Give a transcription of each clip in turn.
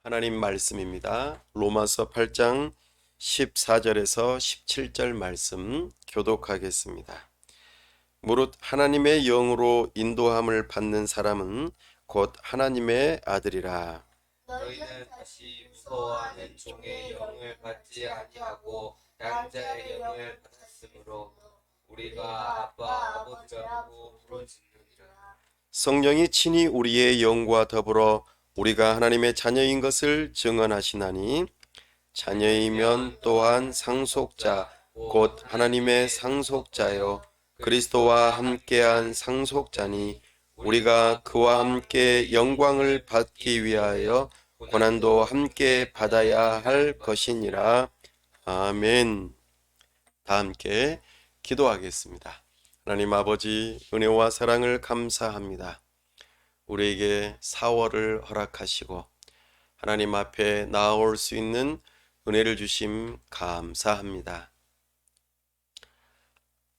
하나님 말씀입니다. 로마서 8장 14절에서 17절 말씀 교독하겠습니다. 무릇 하나님의 영으로 인도함을 받는 사람은 곧 하나님의 아들이라. 너희는 다시 무서워하는 종의 영을 받지 아니하고 양자의 영을 받았으므로 우리가 아빠 아버지라고 부르짖느니라. 성령이 친히 우리의 영과 더불어 우리가 하나님의 자녀인 것을 증언하시나니 자녀이면 또한 상속자 곧 하나님의 상속자요 그리스도와 함께한 상속자니 우리가 그와 함께 영광을 받기 위하여 고난도 함께 받아야 할 것이니라. 아멘. 다 함께 기도하겠습니다. 하나님 아버지, 은혜와 사랑을 감사합니다. 우리에게 4월을 허락하시고 하나님 앞에 나아올 수 있는 은혜를 주심 감사합니다.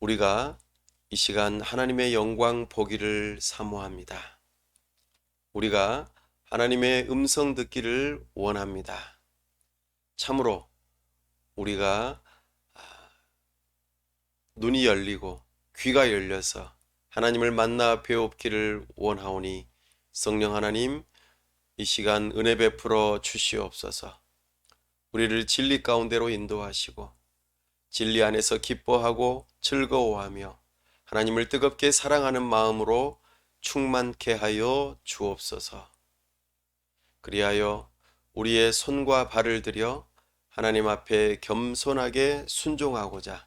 우리가 이 시간 하나님의 영광 보기를 사모합니다. 우리가 하나님의 음성 듣기를 원합니다. 참으로 우리가 눈이 열리고 귀가 열려서 하나님을 만나 배웁기를 원하오니 성령 하나님, 이 시간 은혜 베풀어 주시옵소서. 우리를 진리 가운데로 인도하시고 진리 안에서 기뻐하고 즐거워하며 하나님을 뜨겁게 사랑하는 마음으로 충만케 하여 주옵소서. 그리하여 우리의 손과 발을 들여 하나님 앞에 겸손하게 순종하고자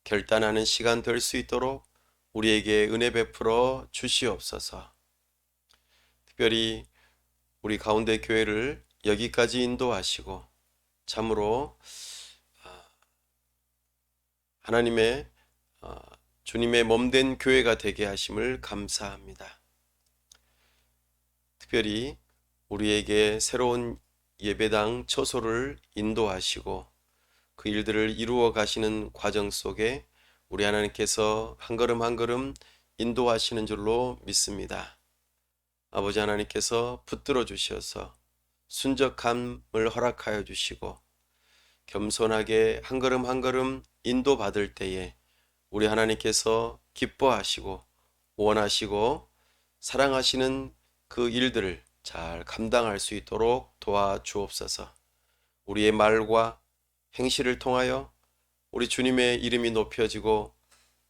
결단하는 시간 될 수 있도록 우리에게 은혜 베풀어 주시옵소서. 특별히 우리 가운데 교회를 여기까지 인도하시고 참으로 하나님의 주님의 몸된 교회가 되게 하심을 감사합니다. 특별히 우리에게 새로운 예배당 처소를 인도하시고 그 일들을 이루어 가시는 과정 속에 우리 하나님께서 한 걸음 한 걸음 인도하시는 줄로 믿습니다. 아버지 하나님께서 붙들어 주셔서 순적함을 허락하여 주시고 겸손하게 한 걸음 한 걸음 인도받을 때에 우리 하나님께서 기뻐하시고 원하시고 사랑하시는 그 일들을 잘 감당할 수 있도록 도와주옵소서. 우리의 말과 행실을 통하여 우리 주님의 이름이 높여지고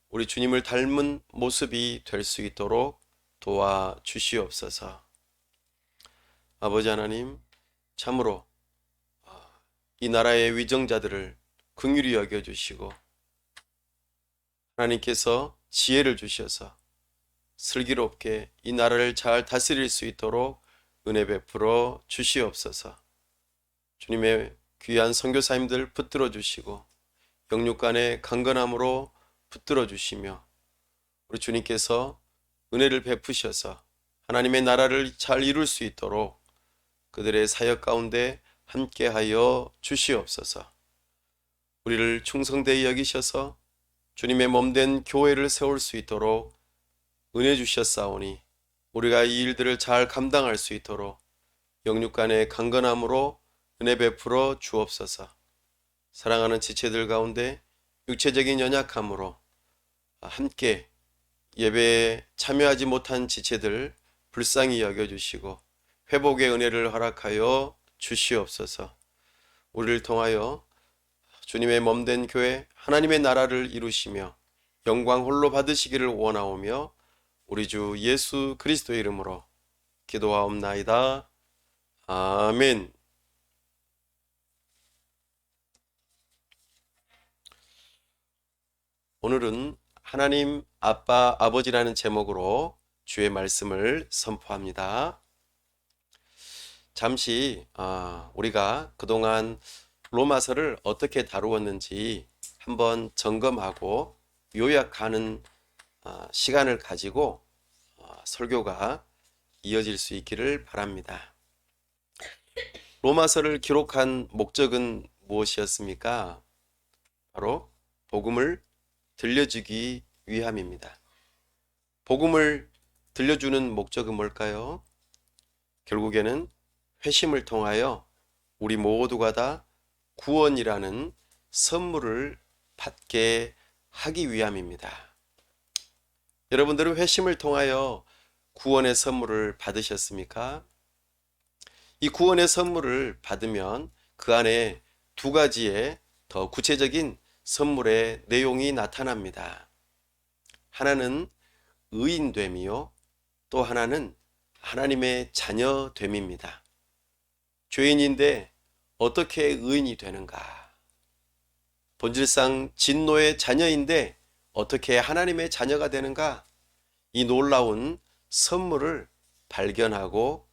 우리 주님을 닮은 모습이 될 수 있도록 도와주시옵소서. 아버지 하나님, 참으로 이 나라의 위정자들을 긍휼히 여겨주시고 하나님께서 지혜를 주셔서 슬기롭게 이 나라를 잘 다스릴 수 있도록 은혜 베풀어 주시옵소서. 주님의 귀한 선교사님들 붙들어 주시고 영육간의 강건함으로 붙들어 주시며 우리 주님께서 은혜를 베푸셔서 하나님의 나라를 잘 이룰 수 있도록 그들의 사역 가운데 함께하여 주시옵소서. 우리를 충성되이 여기셔서 주님의 몸된 교회를 세울 수 있도록 은혜 주셨사오니 우리가 이 일들을 잘 감당할 수 있도록 영육간의 강건함으로 은혜 베풀어 주옵소서. 사랑하는 지체들 가운데 육체적인 연약함으로 함께 예배에 참여하지 못한 지체들 불쌍히 여겨주시고 회복의 은혜를 허락하여 주시옵소서. 우리를 통하여 주님의 몸된 교회 하나님의 나라를 이루시며 영광 홀로 받으시기를 원하오며 우리 주 예수 그리스도의 이름으로 기도하옵나이다. 아멘. 오늘은 하나님 아빠 아버지라는 제목으로 주의 말씀을 선포합니다. 잠시 우리가 그동안 로마서를 어떻게 다루었는지 한번 점검하고 요약하는 시간을 가지고 설교가 이어질 수 있기를 바랍니다. 로마서를 기록한 목적은 무엇이었습니까? 바로 복음을 들려주기 위함입니다. 복음을 들려주는 목적은 뭘까요? 결국에는 회심을 통하여 우리 모두가 다 구원이라는 선물을 받게 하기 위함입니다. 여러분들은 회심을 통하여 구원의 선물을 받으셨습니까? 이 구원의 선물을 받으면 그 안에 두 가지의 더 구체적인 선물의 내용이 나타납니다. 하나는 의인됨이요, 또 하나는 하나님의 자녀됨입니다. 죄인인데 어떻게 의인이 되는가? 본질상 진노의 자녀인데 어떻게 하나님의 자녀가 되는가? 이 놀라운 선물을 발견하고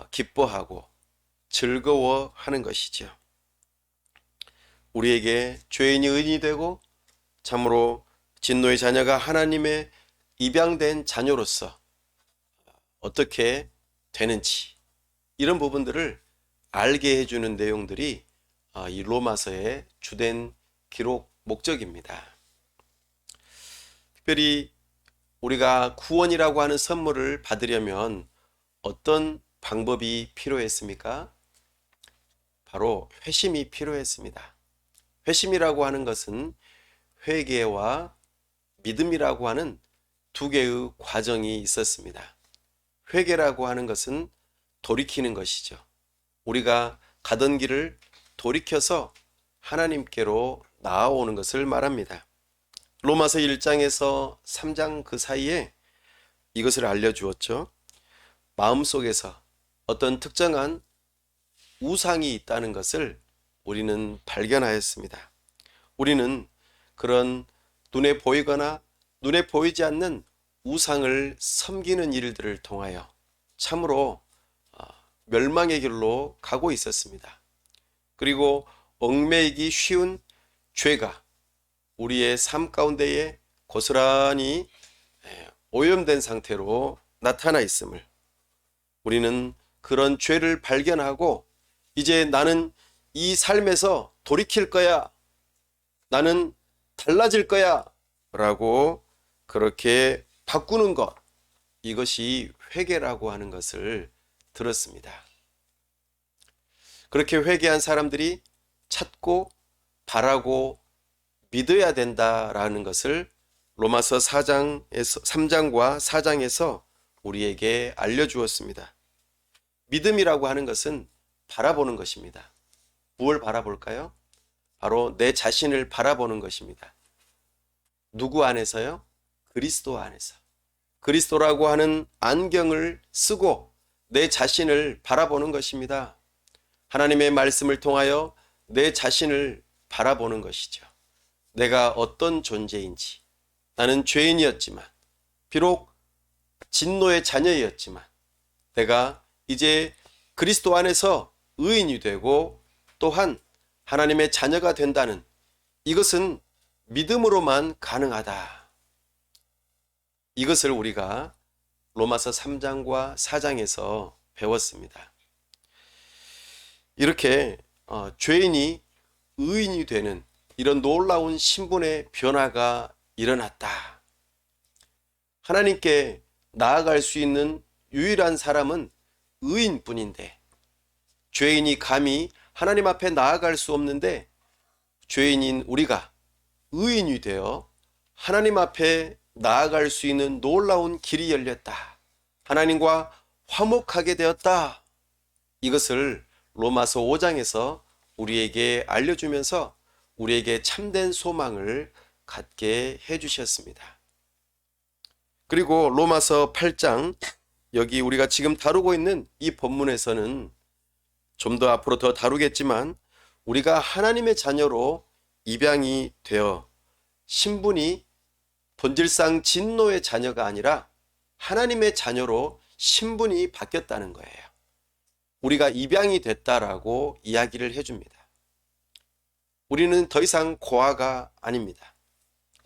기뻐하고 즐거워하는 것이죠. 우리에게 죄인이 의인이 되고 참으로 진노의 자녀가 하나님의 입양된 자녀로서 어떻게 되는지, 이런 부분들을 알게 해주는 내용들이 이 로마서의 주된 기록 목적입니다. 특별히 우리가 구원이라고 하는 선물을 받으려면 어떤 방법이 필요했습니까? 바로 회심이 필요했습니다. 회심이라고 하는 것은 회개와 믿음이라고 하는 두 개의 과정이 있었습니다. 회개라고 하는 것은 돌이키는 것이죠. 우리가 가던 길을 돌이켜서 하나님께로 나아오는 것을 말합니다. 로마서 1장에서 3장 그 사이에 이것을 알려주었죠. 마음속에서 어떤 특정한 우상이 있다는 것을 우리는 발견하였습니다. 우리는 그런 눈에 보이거나 눈에 보이지 않는 우상을 섬기는 일들을 통하여 참으로 멸망의 길로 가고 있었습니다. 그리고 얽매이기 쉬운 죄가 우리의 삶 가운데에 고스란히 오염된 상태로 나타나 있음을, 우리는 그런 죄를 발견하고 이제 나는 이 삶에서 돌이킬 거야, 나는 달라질 거야 라고 그렇게 바꾸는 것, 이것이 회개라고 하는 것을 들었습니다. 그렇게 회개한 사람들이 찾고 바라고 믿어야 된다라는 것을 로마서 3장과 4장에서 우리에게 알려주었습니다. 믿음이라고 하는 것은 바라보는 것입니다. 무엇을 바라볼까요? 바로 내 자신을 바라보는 것입니다. 누구 안에서요? 그리스도 안에서. 그리스도라고 하는 안경을 쓰고 내 자신을 바라보는 것입니다. 하나님의 말씀을 통하여 내 자신을 바라보는 것이죠. 내가 어떤 존재인지, 나는 죄인이었지만, 비록 진노의 자녀였지만 내가 이제 그리스도 안에서 의인이 되고 또한 하나님의 자녀가 된다는, 이것은 믿음으로만 가능하다. 이것을 우리가 로마서 3장과 4장에서 배웠습니다. 이렇게 죄인이 의인이 되는 이런 놀라운 신분의 변화가 일어났다. 하나님께 나아갈 수 있는 유일한 사람은 의인뿐인데, 죄인이 감히 하나님 앞에 나아갈 수 없는데 죄인인 우리가 의인이 되어 하나님 앞에 나아갈 수 있는 놀라운 길이 열렸다. 하나님과 화목하게 되었다. 이것을 로마서 5장에서 우리에게 알려주면서 우리에게 참된 소망을 갖게 해주셨습니다. 그리고 로마서 8장, 여기 우리가 지금 다루고 있는 이 본문에서는 좀 더 앞으로 더 다루겠지만, 우리가 하나님의 자녀로 입양이 되어 신분이 본질상 진노의 자녀가 아니라 하나님의 자녀로 신분이 바뀌었다는 거예요. 우리가 입양이 됐다라고 이야기를 해줍니다. 우리는 더 이상 고아가 아닙니다.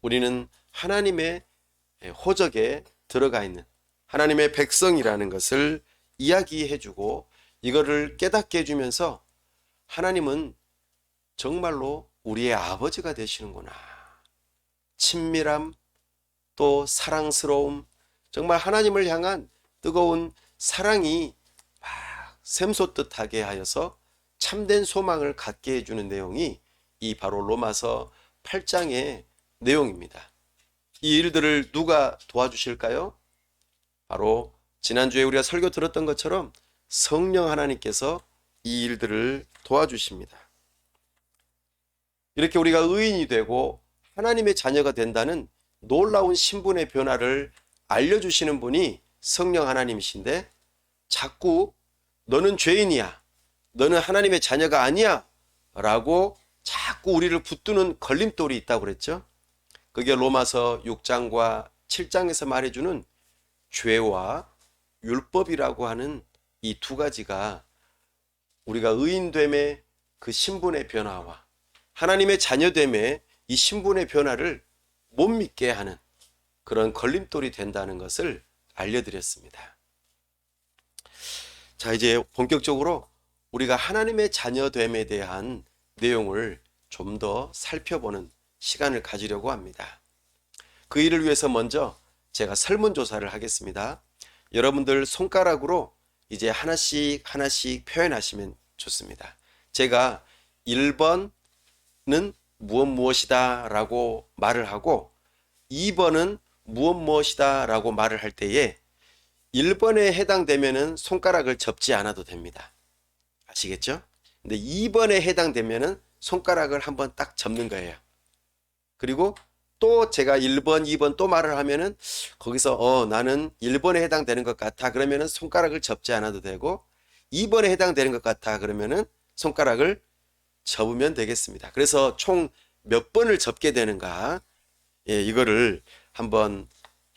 우리는 하나님의 호적에 들어가 있는 하나님의 백성이라는 것을 이야기해주고 이거를 깨닫게 해주면서 하나님은 정말로 우리의 아버지가 되시는구나. 친밀함, 또 사랑스러움, 정말 하나님을 향한 뜨거운 사랑이 막 샘솟듯하게 하여서 참된 소망을 갖게 해주는 내용이 이 바로 로마서 8장의 내용입니다. 이 일들을 누가 도와주실까요? 바로 지난주에 우리가 설교 들었던 것처럼 성령 하나님께서 이 일들을 도와주십니다. 이렇게 우리가 의인이 되고 하나님의 자녀가 된다는 놀라운 신분의 변화를 알려주시는 분이 성령 하나님이신데, 자꾸 너는 죄인이야, 너는 하나님의 자녀가 아니야 라고 자꾸 우리를 붙드는 걸림돌이 있다고 그랬죠. 그게 로마서 6장과 7장에서 말해주는 죄와 율법이라고 하는 이 두 가지가 우리가 의인됨의 그 신분의 변화와 하나님의 자녀됨의 이 신분의 변화를 못 믿게 하는 그런 걸림돌이 된다는 것을 알려드렸습니다. 자, 이제 본격적으로 우리가 하나님의 자녀됨에 대한 내용을 좀 더 살펴보는 시간을 가지려고 합니다. 그 일을 위해서 먼저 제가 설문조사를 하겠습니다. 여러분들 손가락으로 이제 하나씩 표현하시면 좋습니다. 제가 1번은 무엇이다 라고 말을 하고 2번은 무엇이다 라고 말을 할 때에 1번에 해당되면은 손가락을 접지 않아도 됩니다. 아시겠죠? 근데 2번에 해당되면은 손가락을 한번 딱 접는 거예요. 그리고 또 제가 1번, 2번 또 말을 하면은 거기서 나는 1번에 해당되는 것 같아. 그러면은 손가락을 접지 않아도 되고 2번에 해당되는 것 같아. 그러면은 손가락을 접으면 되겠습니다. 그래서 총 몇 번을 접게 되는가, 이거를 한번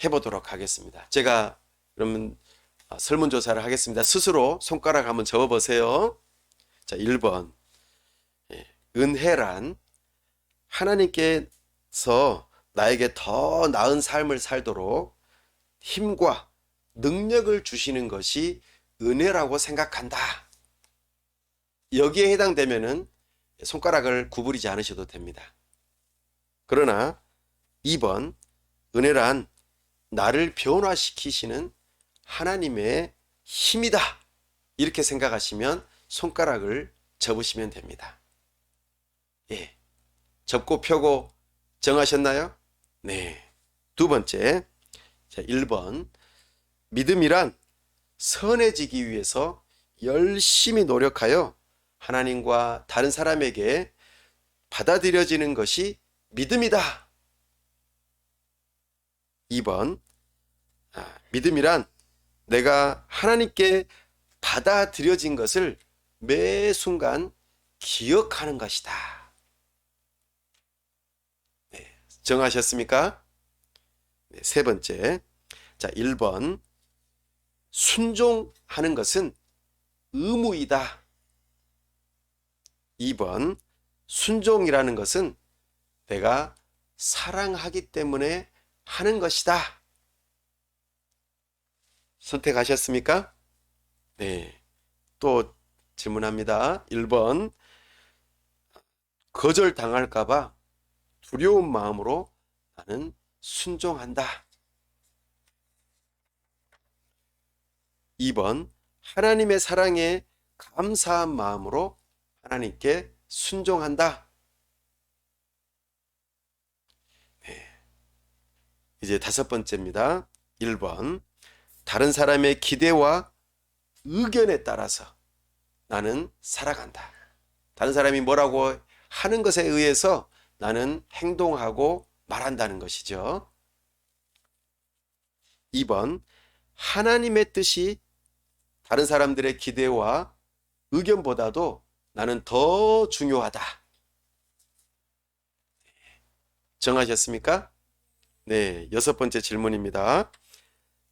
해보도록 하겠습니다. 제가 그러면 설문조사를 하겠습니다. 스스로 손가락 한번 접어보세요. 자, 1번. 은혜란 하나님께서 나에게 더 나은 삶을 살도록 힘과 능력을 주시는 것이 은혜라고 생각한다. 여기에 해당되면은 손가락을 구부리지 않으셔도 됩니다. 그러나 2번, 은혜란 나를 변화시키시는 하나님의 힘이다. 이렇게 생각하시면 손가락을 접으시면 됩니다. 예. 접고 펴고 정하셨나요? 네. 두 번째. 자, 1번. 믿음이란 선해지기 위해서 열심히 노력하여 하나님과 다른 사람에게 받아들여지는 것이 믿음이다. 2번. 믿음이란 내가 하나님께 받아들여진 것을 매 순간 기억하는 것이다. 네, 정하셨습니까? 네, 세 번째. 자, 1번. 순종하는 것은 의무이다. 2번. 순종이라는 것은 내가 사랑하기 때문에 하는 것이다. 선택하셨습니까? 네. 또 질문합니다. 1번. 거절당할까봐 두려운 마음으로 나는 순종한다. 2번. 하나님의 사랑에 감사한 마음으로 하나님께 순종한다. 네. 이제 다섯 번째입니다. 1번. 다른 사람의 기대와 의견에 따라서 나는 살아간다. 다른 사람이 뭐라고 하는 것에 의해서 나는 행동하고 말한다는 것이죠. 2번. 하나님의 뜻이 다른 사람들의 기대와 의견보다도 나는 더 중요하다. 정하셨습니까? 네, 여섯 번째 질문입니다.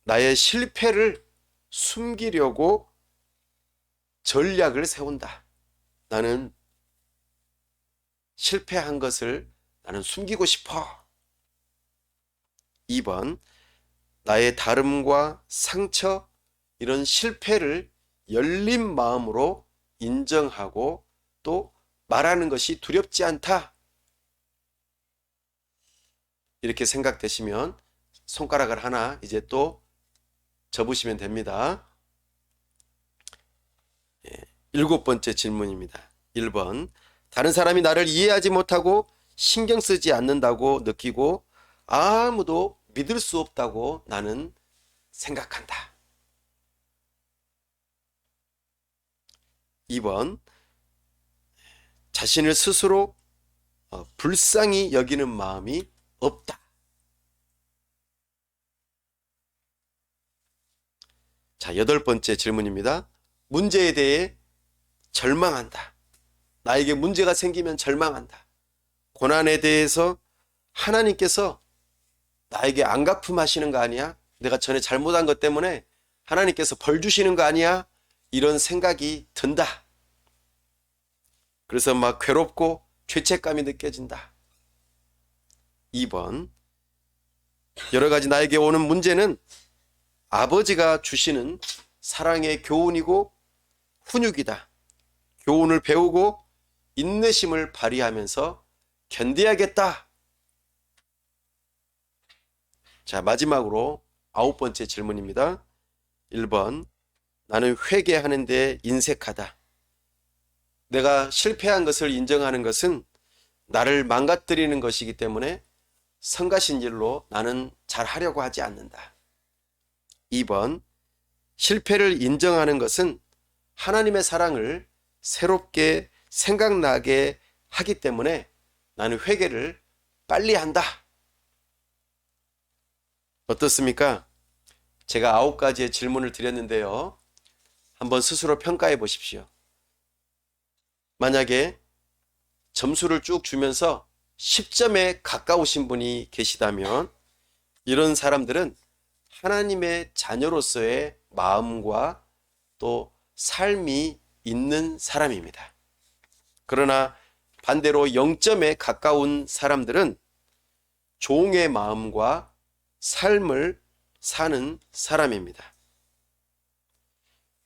나의 실패를 숨기려고 전략을 세운다. 나는 실패한 것을 나는 숨기고 싶어. 2번. 나의 다름과 상처, 이런 실패를 열린 마음으로 인정하고 또 말하는 것이 두렵지 않다. 이렇게 생각되시면 손가락을 하나 이제 또 접으시면 됩니다. 7번째 질문입니다. 1번. 다른 사람이 나를 이해하지 못하고 신경 쓰지 않는다고 느끼고 아무도 믿을 수 없다고 나는 생각한다. 2번. 자신을 스스로 불쌍히 여기는 마음이 없다. 자, 8번째 질문입니다. 문제에 대해 절망한다. 나에게 문제가 생기면 절망한다. 고난에 대해서 하나님께서 나에게 안갚음하시는 거 아니야? 내가 전에 잘못한 것 때문에 하나님께서 벌 주시는 거 아니야? 이런 생각이 든다. 그래서 막 괴롭고 죄책감이 느껴진다. 2번. 여러 가지 나에게 오는 문제는 아버지가 주시는 사랑의 교훈이고 훈육이다. 교훈을 배우고 인내심을 발휘하면서 견뎌야겠다. 자, 마지막으로 9번째 질문입니다. 1번. 나는 회개하는 데 인색하다. 내가 실패한 것을 인정하는 것은 나를 망가뜨리는 것이기 때문에 성가신 일로 나는 잘하려고 하지 않는다. 2번. 실패를 인정하는 것은 하나님의 사랑을 새롭게 생각나게 하기 때문에 나는 회개를 빨리 한다. 어떻습니까? 제가 9가지의 질문을 드렸는데요. 한번 스스로 평가해 보십시오. 만약에 점수를 쭉 주면서 10점에 가까우신 분이 계시다면 이런 사람들은 하나님의 자녀로서의 마음과 또 삶이 있는 사람입니다. 그러나 반대로 0점에 가까운 사람들은 종의 마음과 삶을 사는 사람입니다.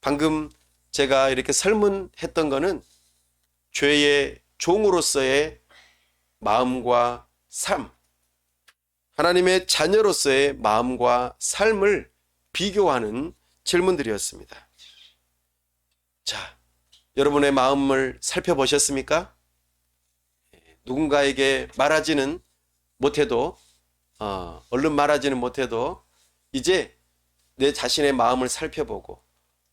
방금 제가 이렇게 설문했던 거는 죄의 종으로서의 마음과 삶, 하나님의 자녀로서의 마음과 삶을 비교하는 질문들이었습니다. 자, 여러분의 마음을 살펴보셨습니까? 누군가에게 말하지는 못해도 얼른 말하지는 못해도 이제 내 자신의 마음을 살펴보고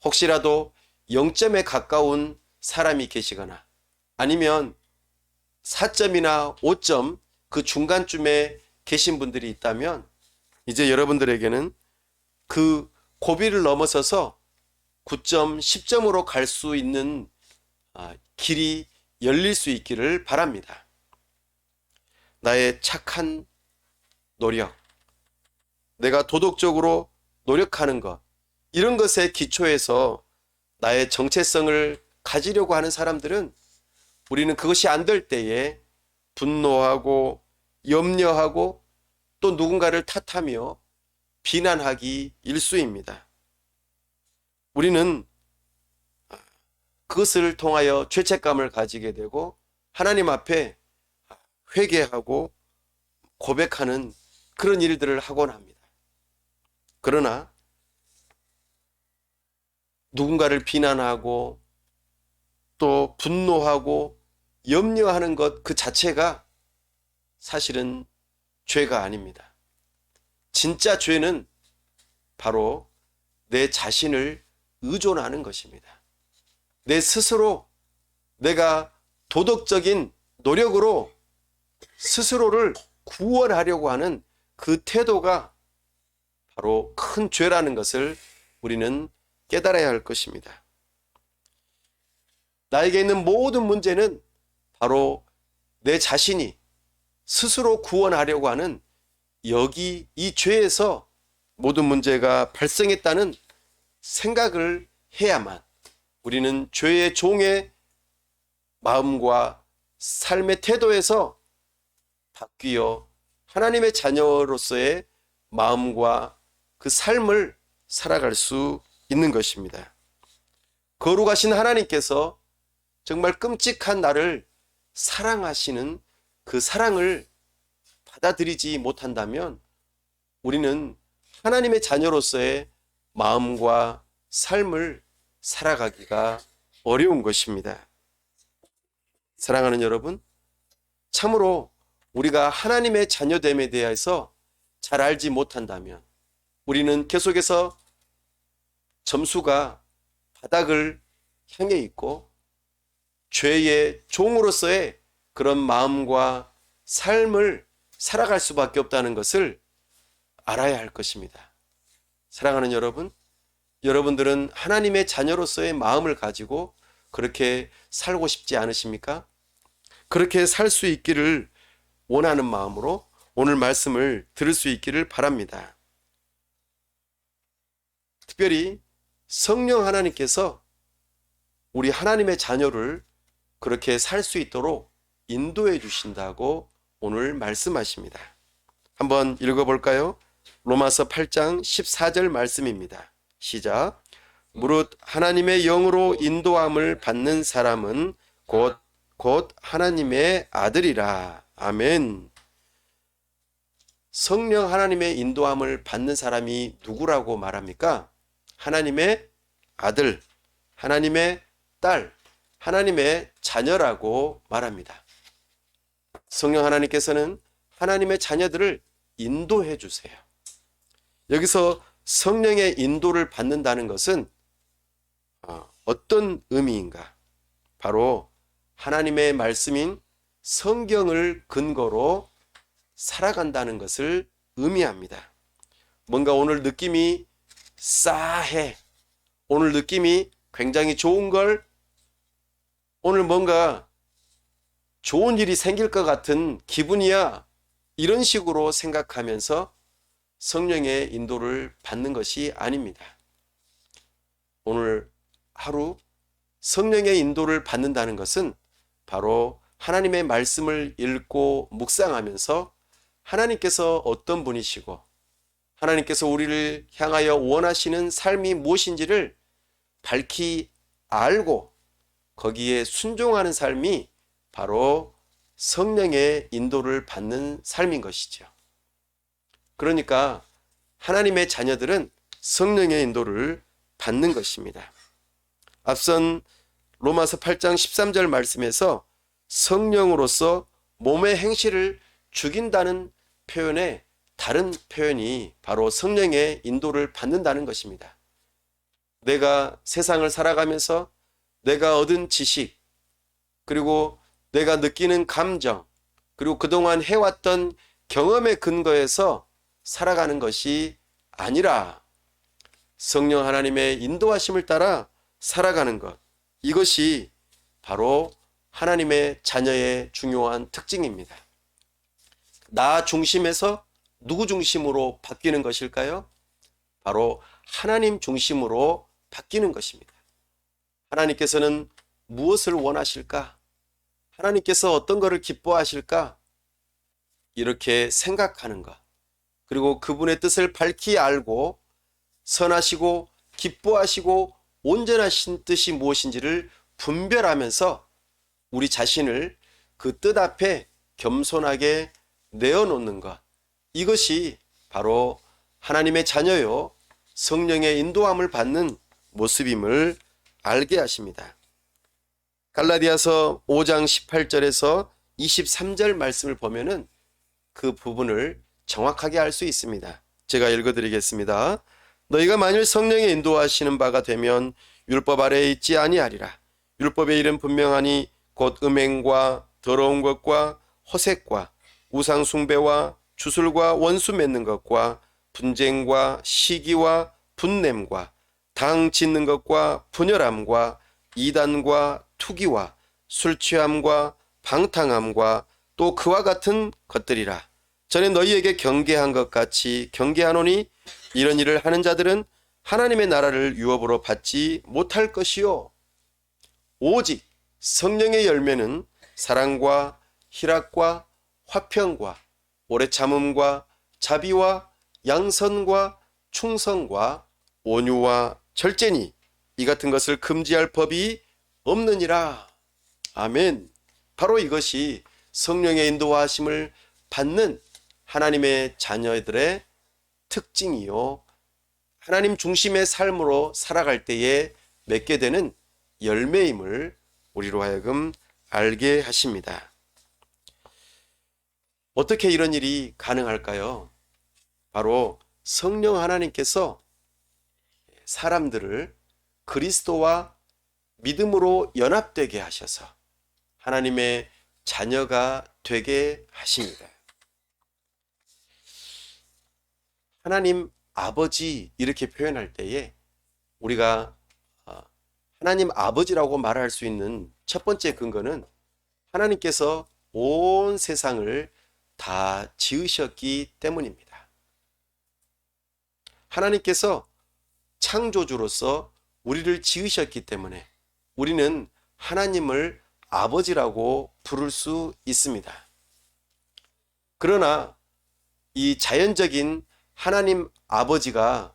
혹시라도 0점에 가까운 사람이 계시거나 아니면 4점이나 5점 그 중간쯤에 계신 분들이 있다면 이제 여러분들에게는 그 고비를 넘어서서 9점, 10점으로 갈 수 있는 길이 열릴 수 있기를 바랍니다. 나의 착한 노력, 내가 도덕적으로 노력하는 것, 이런 것에 기초해서 나의 정체성을 가지려고 하는 사람들은 우리는 그것이 안 될 때에 분노하고 염려하고 또 누군가를 탓하며 비난하기 일쑤입니다. 우리는 그것을 통하여 죄책감을 가지게 되고 하나님 앞에 회개하고 고백하는 그런 일들을 하곤 합니다. 그러나 누군가를 비난하고 또 분노하고 염려하는 것 그 자체가 사실은 죄가 아닙니다. 진짜 죄는 바로 내 자신을 의존하는 것입니다. 내 스스로 내가 도덕적인 노력으로 스스로를 구원하려고 하는 그 태도가 바로 큰 죄라는 것을 우리는 깨달아야 할 것입니다. 나에게 있는 모든 문제는 바로 내 자신이 스스로 구원하려고 하는 여기 이 죄에서 모든 문제가 발생했다는 생각을 해야만 우리는 죄의 종의 마음과 삶의 태도에서 바뀌어 하나님의 자녀로서의 마음과 그 삶을 살아갈 수 있는 것입니다. 거룩하신 하나님께서 정말 끔찍한 나를 사랑하시는 그 사랑을 받아들이지 못한다면 우리는 하나님의 자녀로서의 마음과 삶을 살아가기가 어려운 것입니다. 사랑하는 여러분, 참으로 우리가 하나님의 자녀됨에 대해서 잘 알지 못한다면 우리는 계속해서 점수가 바닥을 향해 있고 죄의 종으로서의 그런 마음과 삶을 살아갈 수밖에 없다는 것을 알아야 할 것입니다. 사랑하는 여러분, 여러분들은 하나님의 자녀로서의 마음을 가지고 그렇게 살고 싶지 않으십니까? 그렇게 살 수 있기를 원하는 마음으로 오늘 말씀을 들을 수 있기를 바랍니다. 특별히 성령 하나님께서 우리 하나님의 자녀를 그렇게 살 수 있도록 인도해 주신다고 오늘 말씀하십니다. 한번 읽어볼까요? 로마서 8장 14절 말씀입니다. 시작. 무릇 하나님의 영으로 인도함을 받는 사람은 곧 하나님의 아들이라. 아멘. 성령 하나님의 인도함을 받는 사람이 누구라고 말합니까? 하나님의 아들, 하나님의 딸, 하나님의 자녀라고 말합니다. 성령 하나님께서는 하나님의 자녀들을 인도해 주세요. 여기서 성령의 인도를 받는다는 것은 어떤 의미인가? 바로 하나님의 말씀인 성경을 근거로 살아간다는 것을 의미합니다. 뭔가 오늘 느낌이 싸해. 오늘 느낌이 굉장히 좋은 걸, 오늘 뭔가 좋은 일이 생길 것 같은 기분이야. 이런 식으로 생각하면서 성령의 인도를 받는 것이 아닙니다. 오늘 하루 성령의 인도를 받는다는 것은 바로 하나님의 말씀을 읽고 묵상하면서 하나님께서 어떤 분이시고 하나님께서 우리를 향하여 원하시는 삶이 무엇인지를 밝히 알고 거기에 순종하는 삶이 바로 성령의 인도를 받는 삶인 것이죠. 그러니까 하나님의 자녀들은 성령의 인도를 받는 것입니다. 앞선 로마서 8장 13절 말씀에서 성령으로서 몸의 행실을 죽인다는 표현의 다른 표현이 바로 성령의 인도를 받는다는 것입니다. 내가 세상을 살아가면서 내가 얻은 지식, 그리고 내가 느끼는 감정, 그리고 그동안 해왔던 경험의 근거에서 살아가는 것이 아니라 성령 하나님의 인도하심을 따라 살아가는 것, 이것이 바로 하나님의 자녀의 중요한 특징입니다. 나 중심에서 누구 중심으로 바뀌는 것일까요? 바로 하나님 중심으로 바뀌는 것입니다. 하나님께서는 무엇을 원하실까? 하나님께서 어떤 것을 기뻐하실까? 이렇게 생각하는 것, 그리고 그분의 뜻을 밝히 알고 선하시고 기뻐하시고 온전하신 뜻이 무엇인지를 분별하면서 우리 자신을 그 뜻 앞에 겸손하게 내어놓는 것, 이것이 바로 하나님의 자녀요 성령의 인도함을 받는 모습임을 알게 하십니다. 갈라디아서 5장 18절에서 23절 말씀을 보면은 그 부분을 정확하게 알 수 있습니다. 제가 읽어드리겠습니다. 너희가 만일 성령의 인도하시는 바가 되면 율법 아래에 있지 아니하리라. 율법의 일은 분명하니 곧 음행과 더러운 것과 허색과 우상 숭배와 주술과 원수 맺는 것과 분쟁과 시기와 분냄과 당 짓는 것과 분열함과 이단과 투기와 술 취함과 방탕함과 또 그와 같은 것들이라. 전에 너희에게 경계한 것 같이 경계하노니 이런 일을 하는 자들은 하나님의 나라를 유업으로 받지 못할 것이요 오직 성령의 열매는 사랑과 희락과 화평과 오래 참음과 자비와 양선과 충성과 온유와 절제니 이 같은 것을 금지할 법이 없느니라. 아멘. 바로 이것이 성령의 인도하심을 받는 하나님의 자녀들의 특징이요 하나님 중심의 삶으로 살아갈 때에 맺게 되는 열매임을 우리로 하여금 알게 하십니다. 어떻게 이런 일이 가능할까요? 바로 성령 하나님께서 사람들을 그리스도와 믿음으로 연합되게 하셔서 하나님의 자녀가 되게 하십니다. 하나님 아버지 이렇게 표현할 때에 우리가 하나님 아버지라고 말할 수 있는 첫 번째 근거는 하나님께서 온 세상을 다 지으셨기 때문입니다. 하나님께서 창조주로서 우리를 지으셨기 때문에 우리는 하나님을 아버지라고 부를 수 있습니다. 그러나 이 자연적인 하나님 아버지가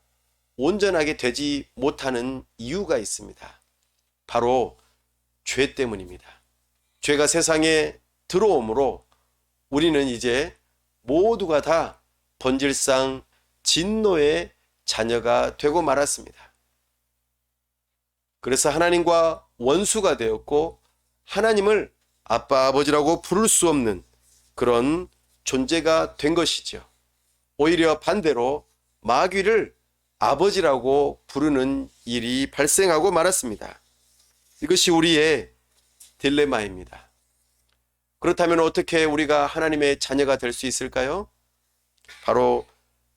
온전하게 되지 못하는 이유가 있습니다. 바로 죄 때문입니다. 죄가 세상에 들어오므로 우리는 이제 모두가 다 본질상 진노의 자녀가 되고 말았습니다. 그래서 하나님과 원수가 되었고 하나님을 아빠 아버지라고 부를 수 없는 그런 존재가 된 것이죠. 오히려 반대로 마귀를 아버지라고 부르는 일이 발생하고 말았습니다. 이것이 우리의 딜레마입니다. 그렇다면 어떻게 우리가 하나님의 자녀가 될 수 있을까요? 바로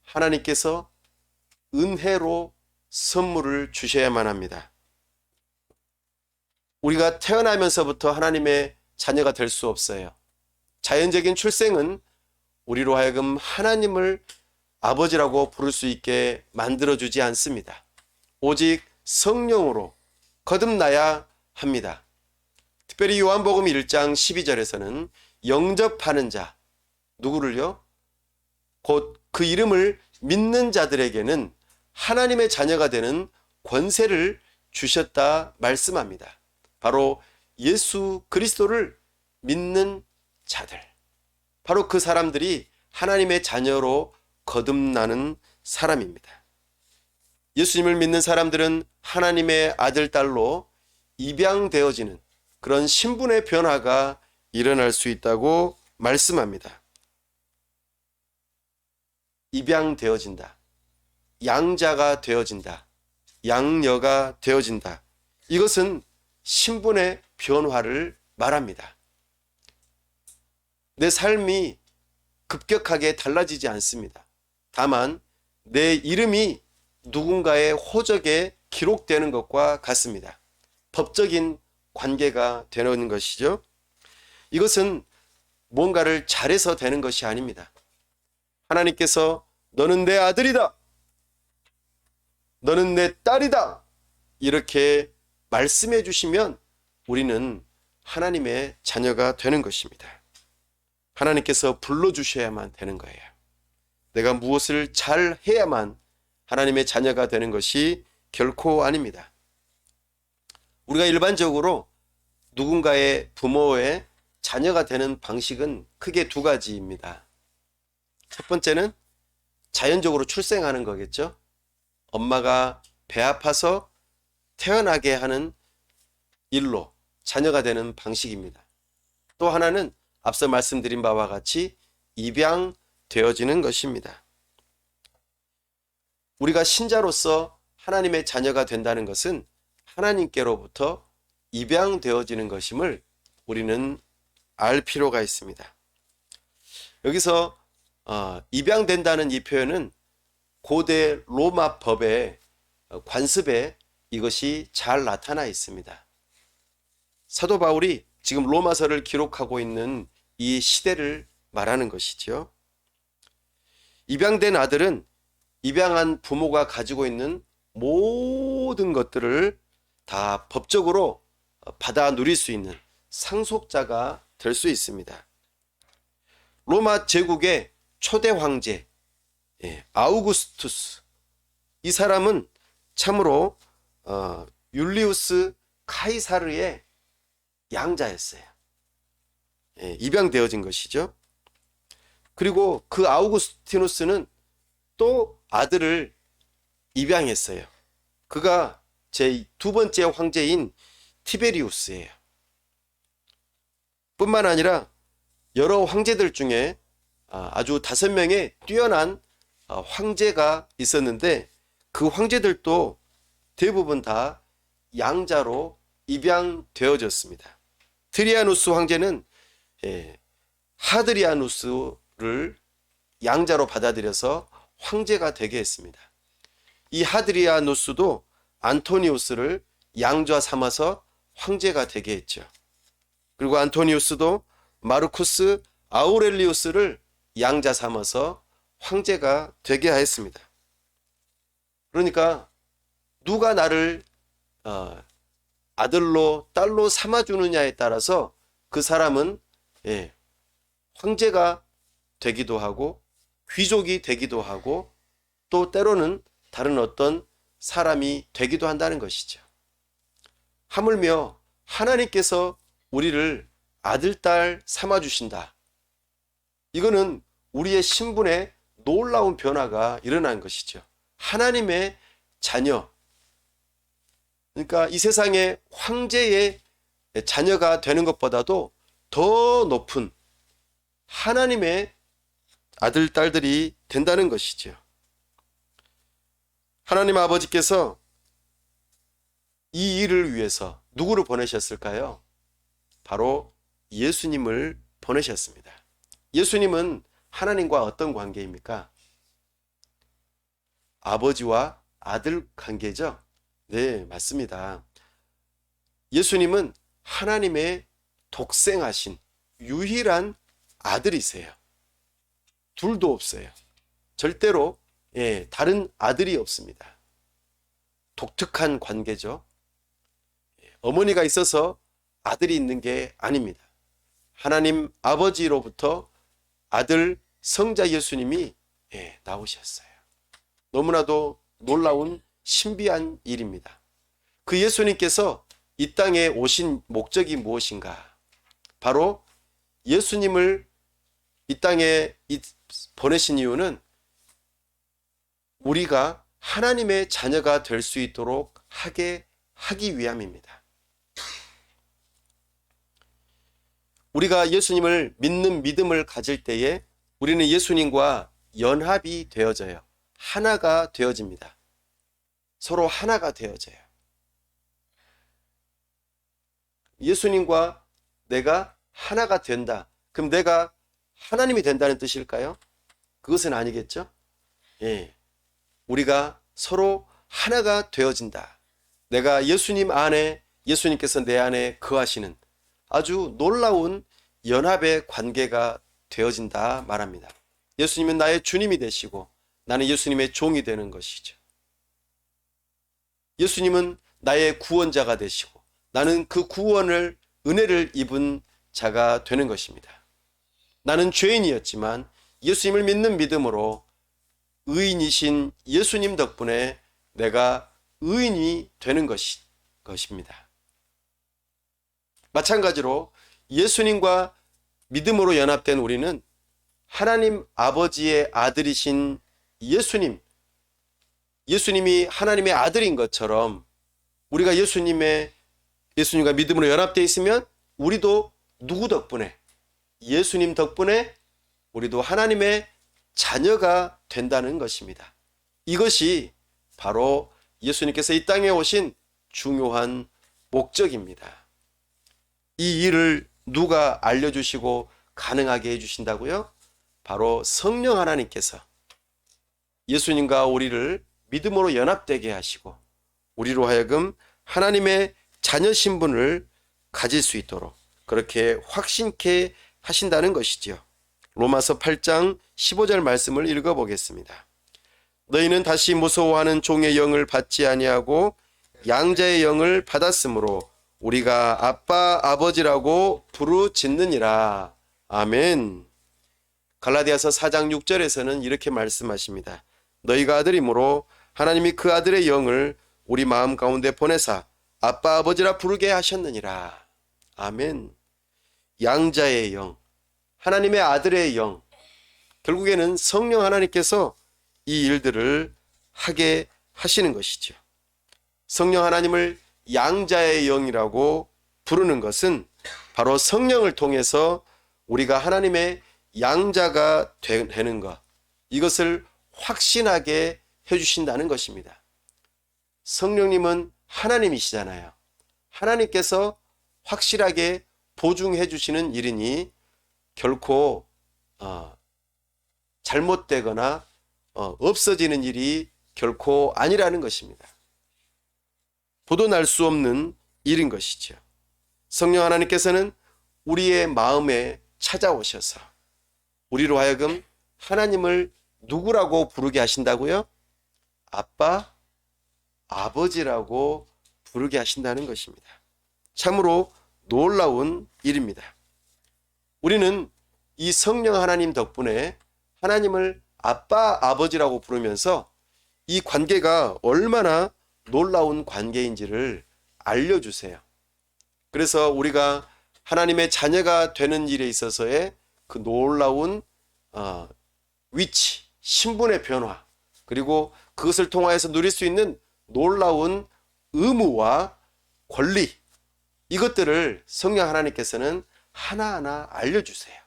하나님께서 은혜로 선물을 주셔야만 합니다. 우리가 태어나면서부터 하나님의 자녀가 될 수 없어요. 자연적인 출생은 우리로 하여금 하나님을 아버지라고 부를 수 있게 만들어주지 않습니다. 오직 성령으로 거듭나야 합니다. 특별히 요한복음 1장 12절에서는 영접하는 자, 누구를요? 곧 그 이름을 믿는 자들에게는 하나님의 자녀가 되는 권세를 주셨다 말씀합니다. 바로 예수 그리스도를 믿는 자들, 바로 그 사람들이 하나님의 자녀로 거듭나는 사람입니다. 예수님을 믿는 사람들은 하나님의 아들, 딸로 입양되어지는 그런 신분의 변화가 일어날 수 있다고 말씀합니다. 입양되어진다. 양자가 되어진다. 양녀가 되어진다. 이것은 신분의 변화를 말합니다. 내 삶이 급격하게 달라지지 않습니다. 다만 내 이름이 누군가의 호적에 기록되는 것과 같습니다. 법적인 관계가 되는 것이죠. 이것은 뭔가를 잘해서 되는 것이 아닙니다. 하나님께서 너는 내 아들이다, 너는 내 딸이다 이렇게 말씀해 주시면 우리는 하나님의 자녀가 되는 것입니다. 하나님께서 불러주셔야만 되는 거예요. 내가 무엇을 잘 해야만 하나님의 자녀가 되는 것이 결코 아닙니다. 우리가 일반적으로 누군가의 부모의 자녀가 되는 방식은 크게 두 가지입니다. 첫 번째는 자연적으로 출생하는 거겠죠. 엄마가 배 아파서 태어나게 하는 일로 자녀가 되는 방식입니다. 또 하나는 앞서 말씀드린 바와 같이 입양되어지는 것입니다. 우리가 신자로서 하나님의 자녀가 된다는 것은 하나님께로부터 입양되어지는 것임을 우리는 알 필요가 있습니다. 여기서 입양된다는 이 표현은 고대 로마 법의 관습에 이것이 잘 나타나 있습니다. 사도 바울이 지금 로마서를 기록하고 있는 이 시대를 말하는 것이죠. 입양된 아들은 입양한 부모가 가지고 있는 모든 것들을 다 법적으로 받아 누릴 수 있는 상속자가 될 수 있습니다. 로마 제국의 초대 황제 아우구스투스, 이 사람은 참으로 율리우스 카이사르의 양자였어요. 입양되어진 것이죠. 그리고 그 아우구스티누스는 또 아들을 입양했어요. 그가 제 두 번째 황제인 티베리우스예요. 뿐만 아니라 여러 황제들 중에 아주 5명의 뛰어난 황제가 있었는데 그 황제들도 대부분 다 양자로 입양되어졌습니다. 트리아누스 황제는 하드리아누스를 양자로 받아들여서 황제가 되게 했습니다. 이 하드리아누스도 안토니우스를 양자 삼아서 황제가 되게 했죠. 그리고 안토니우스도 마르쿠스 아우렐리우스를 양자 삼아서 황제가 되게 하였습니다. 그러니까 누가 나를 아들로 딸로 삼아주느냐에 따라서 그 사람은 황제가 되기도 하고 귀족이 되기도 하고 또 때로는 다른 어떤 사람이 되기도 한다는 것이죠. 하물며 하나님께서 우리를 아들, 딸 삼아주신다. 이거는 우리의 신분에 놀라운 변화가 일어난 것이죠. 하나님의 자녀. 그러니까 이 세상의 황제의 자녀가 되는 것보다도 더 높은 하나님의 아들, 딸들이 된다는 것이죠. 하나님 아버지께서 이 일을 위해서 누구를 보내셨을까요? 바로 예수님을 보내셨습니다. 예수님은 하나님과 어떤 관계입니까? 아버지와 아들 관계죠? 네, 맞습니다. 예수님은 하나님의 독생하신 유일한 아들이세요. 둘도 없어요. 절대로 다른 아들이 없습니다. 독특한 관계죠. 어머니가 있어서 아들이 있는 게 아닙니다. 하나님 아버지로부터 아들 성자 예수님이 나오셨어요. 너무나도 놀라운 신비한 일입니다. 그 예수님께서 이 땅에 오신 목적이 무엇인가? 바로 예수님을 이 땅에 보내신 이유는 우리가 하나님의 자녀가 될 수 있도록 하기 위함입니다. 우리가 예수님을 믿는 믿음을 가질 때에 우리는 예수님과 연합이 되어져요. 하나가 되어집니다. 서로 하나가 되어져요. 예수님과 내가 하나가 된다. 그럼 내가 하나님이 된다는 뜻일까요? 그것은 아니겠죠? 우리가 서로 하나가 되어진다. 내가 예수님 안에, 예수님께서 내 안에 거하시는 아주 놀라운 연합의 관계가 되어진다 말합니다. 예수님은 나의 주님이 되시고 나는 예수님의 종이 되는 것이죠. 예수님은 나의 구원자가 되시고 나는 그 구원을 은혜를 입은 자가 되는 것입니다. 나는 죄인이었지만 예수님을 믿는 믿음으로 의인이신 예수님 덕분에 내가 의인이 되는 것입니다. 마찬가지로 예수님과 믿음으로 연합된 우리는 하나님 아버지의 아들이신 예수님이 하나님의 아들인 것처럼 우리가 예수님과 믿음으로 연합되어 있으면 우리도 누구 덕분에? 예수님 덕분에 우리도 하나님의 자녀가 된다는 것입니다. 이것이 바로 예수님께서 이 땅에 오신 중요한 목적입니다. 이 일을 누가 알려주시고 가능하게 해주신다고요? 바로 성령 하나님께서 예수님과 우리를 믿음으로 연합되게 하시고 우리로 하여금 하나님의 자녀 신분을 가질 수 있도록 그렇게 확신케 하신다는 것이지요. 로마서 8장 15절 말씀을 읽어보겠습니다. 너희는 다시 무서워하는 종의 영을 받지 아니하고 양자의 영을 받았으므로 우리가 아빠 아버지라고 부르짖느니라. 아멘. 갈라디아서 4장 6절에서는 이렇게 말씀하십니다. 너희가 아들이므로 하나님이 그 아들의 영을 우리 마음 가운데 보내사 아빠 아버지라 부르게 하셨느니라. 아멘. 양자의 영, 하나님의 아들의 영, 결국에는 성령 하나님께서 이 일들을 하게 하시는 것이죠. 성령 하나님을 양자의 영이라고 부르는 것은 바로 성령을 통해서 우리가 하나님의 양자가 되는 것, 이것을 확신하게 해주신다는 것입니다. 성령님은 하나님이시잖아요. 하나님께서 확실하게 보증해 주시는 일이니 결코 잘못되거나 없어지는 일이 결코 아니라는 것입니다. 보도 날 수 없는 일인 것이죠. 성령 하나님께서는 우리의 마음에 찾아오셔서 우리로 하여금 하나님을 누구라고 부르게 하신다고요? 아빠, 아버지라고 부르게 하신다는 것입니다. 참으로 놀라운 일입니다. 우리는 이 성령 하나님 덕분에 하나님을 아빠, 아버지라고 부르면서 이 관계가 얼마나 놀라운 관계인지를 알려주세요. 그래서 우리가 하나님의 자녀가 되는 일에 있어서의 그 놀라운 위치, 신분의 변화, 그리고 그것을 통하여서 누릴 수 있는 놀라운 의무와 권리, 이것들을 성령 하나님께서는 하나하나 알려주세요.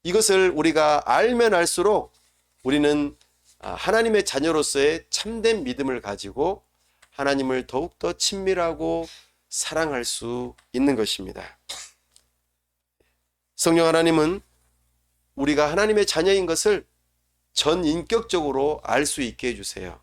이것을 우리가 알면 알수록 우리는 하나님의 자녀로서의 참된 믿음을 가지고 하나님을 더욱더 친밀하고 사랑할 수 있는 것입니다. 성령 하나님은 우리가 하나님의 자녀인 것을 전인격적으로 알 수 있게 해주세요.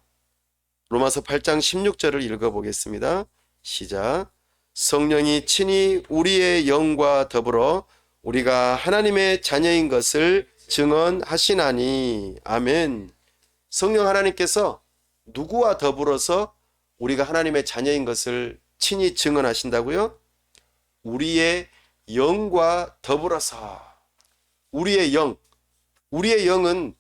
로마서 8장 16절을 읽어보겠습니다. 시작. 성령이 친히 우리의 영과 더불어 우리가 하나님의 자녀인 것을 증언하시나니. 아멘. 성령 하나님께서 누구와 더불어서 우리가 하나님의 자녀인 것을 친히 증언하신다고요? 우리의 영과 더불어서. 우리의 영, 우리의 영은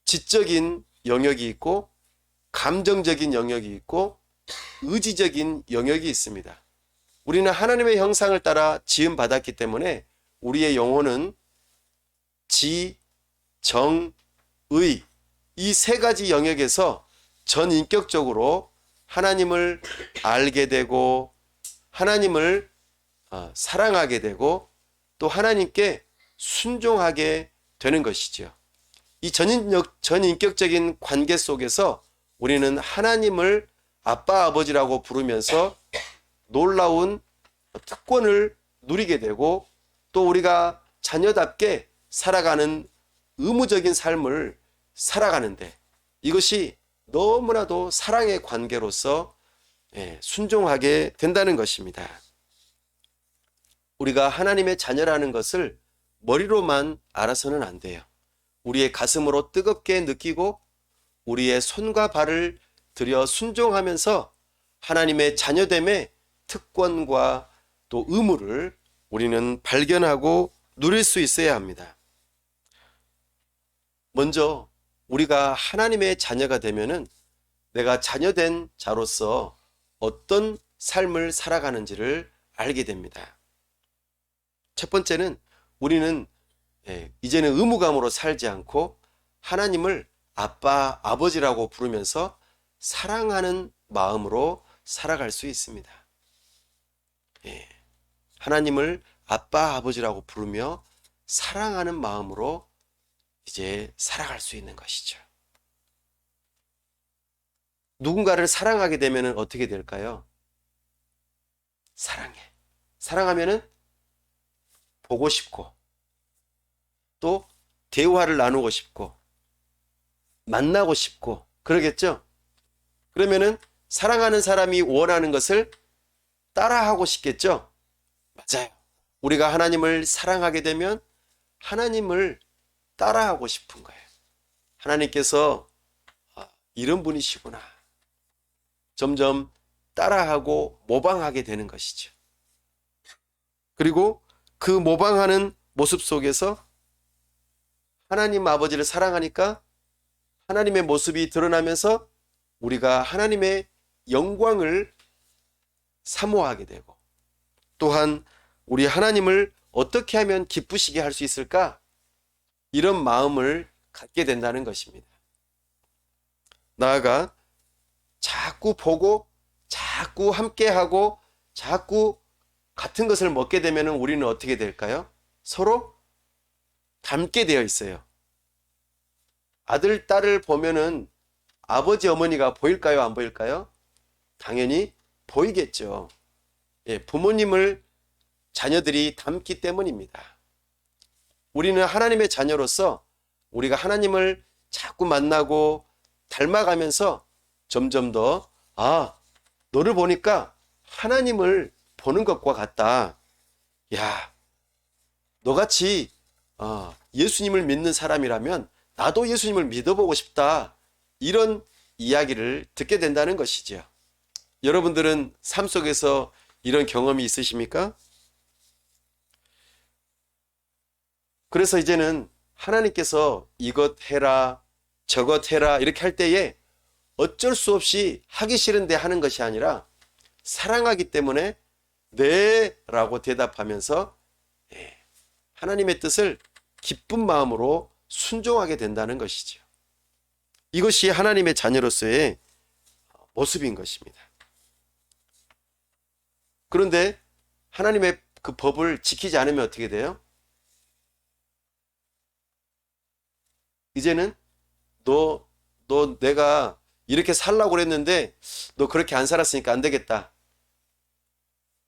지적인 영역이 있고 감정적인 영역이 있고 의지적인 영역이 있습니다. 우리는 하나님의 형상을 따라 지음 받았기 때문에 우리의 영혼은 지, 정, 의, 이 세 가지 영역에서 전인격적으로 하나님을 알게 되고 하나님을 사랑하게 되고 또 하나님께 순종하게 되는 것이죠. 이 전인격적인 관계 속에서 우리는 하나님을 아빠, 아버지라고 부르면서 놀라운 특권을 누리게 되고 또 우리가 자녀답게 살아가는 의무적인 삶을 살아가는데 이것이 너무나도 사랑의 관계로서 순종하게 된다는 것입니다. 우리가 하나님의 자녀라는 것을 머리로만 알아서는 안 돼요. 우리의 가슴으로 뜨겁게 느끼고 우리의 손과 발을 들여 순종하면서 하나님의 자녀됨의 특권과 또 의무를 우리는 발견하고 누릴 수 있어야 합니다. 먼저 우리가 하나님의 자녀가 되면은 내가 자녀된 자로서 어떤 삶을 살아가는지를 알게 됩니다. 첫 번째는 우리는 이제는 의무감으로 살지 않고 하나님을 아빠, 아버지라고 부르면서 사랑하는 마음으로 살아갈 수 있습니다. 하나님을 아빠, 아버지라고 부르며 사랑하는 마음으로 이제 살아갈 수 있는 것이죠. 누군가를 사랑하게 되면 어떻게 될까요? 사랑해. 사랑하면은 보고 싶고 또 대화를 나누고 싶고 만나고 싶고 그러겠죠? 그러면은 사랑하는 사람이 원하는 것을 따라하고 싶겠죠? 맞아요. 우리가 하나님을 사랑하게 되면 하나님을 따라하고 싶은 거예요. 하나님께서 이런 분이시구나. 점점 따라하고 모방하게 되는 것이죠. 그리고 그 모방하는 모습 속에서 하나님 아버지를 사랑하니까 하나님의 모습이 드러나면서 우리가 하나님의 영광을 사모하게 되고 또한 우리 하나님을 어떻게 하면 기쁘시게 할 수 있을까? 이런 마음을 갖게 된다는 것입니다. 나아가 자꾸 보고 자꾸 함께하고 자꾸 같은 것을 먹게 되면 우리는 어떻게 될까요? 서로 닮게 되어 있어요. 아들, 딸을 보면은 아버지, 어머니가 보일까요? 안 보일까요? 당연히 보이겠죠. 예, 부모님을 자녀들이 닮기 때문입니다. 우리는 하나님의 자녀로서 우리가 하나님을 자꾸 만나고 닮아가면서 점점 더, 너를 보니까 하나님을 보는 것과 같다. 야, 너같이 예수님을 믿는 사람이라면 나도 예수님을 믿어보고 싶다. 이런 이야기를 듣게 된다는 것이죠. 여러분들은 삶 속에서 이런 경험이 있으십니까? 그래서 이제는 하나님께서 이것 해라, 저것 해라 이렇게 할 때에 어쩔 수 없이 하기 싫은데 하는 것이 아니라 사랑하기 때문에 네 라고 대답하면서 하나님의 뜻을 기쁜 마음으로 순종하게 된다는 것이죠. 이것이 하나님의 자녀로서의 모습인 것입니다. 그런데 하나님의 그 법을 지키지 않으면 어떻게 돼요? 이제는 너 내가 이렇게 살라고 그랬는데 너 그렇게 안 살았으니까 안 되겠다.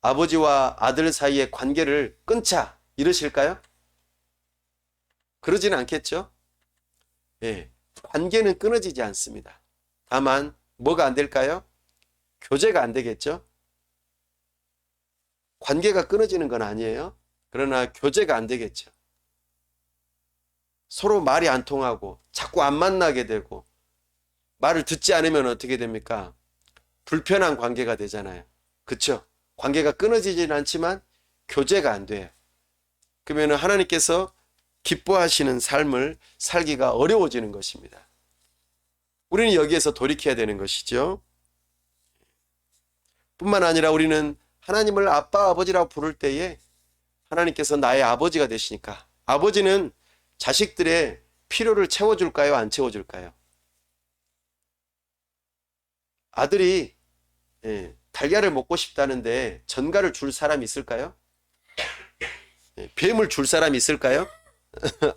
아버지와 아들 사이의 관계를 끊자. 이러실까요? 그러지는 않겠죠? 예, 관계는 끊어지지 않습니다. 다만 뭐가 안 될까요? 교제가 안 되겠죠? 관계가 끊어지는 건 아니에요. 그러나 교제가 안 되겠죠. 서로 말이 안 통하고 자꾸 안 만나게 되고 말을 듣지 않으면 어떻게 됩니까? 불편한 관계가 되잖아요. 그렇죠? 관계가 끊어지지는 않지만 교제가 안 돼요. 그러면 하나님께서 기뻐하시는 삶을 살기가 어려워지는 것입니다. 우리는 여기에서 돌이켜야 되는 것이죠. 뿐만 아니라 우리는 하나님을 아빠, 아버지라고 부를 때에 하나님께서 나의 아버지가 되시니까 아버지는 자식들의 필요를 채워줄까요? 안 채워줄까요? 아들이 달걀을 먹고 싶다는데 전갈을 줄 사람이 있을까요? 뱀을 줄 사람이 있을까요?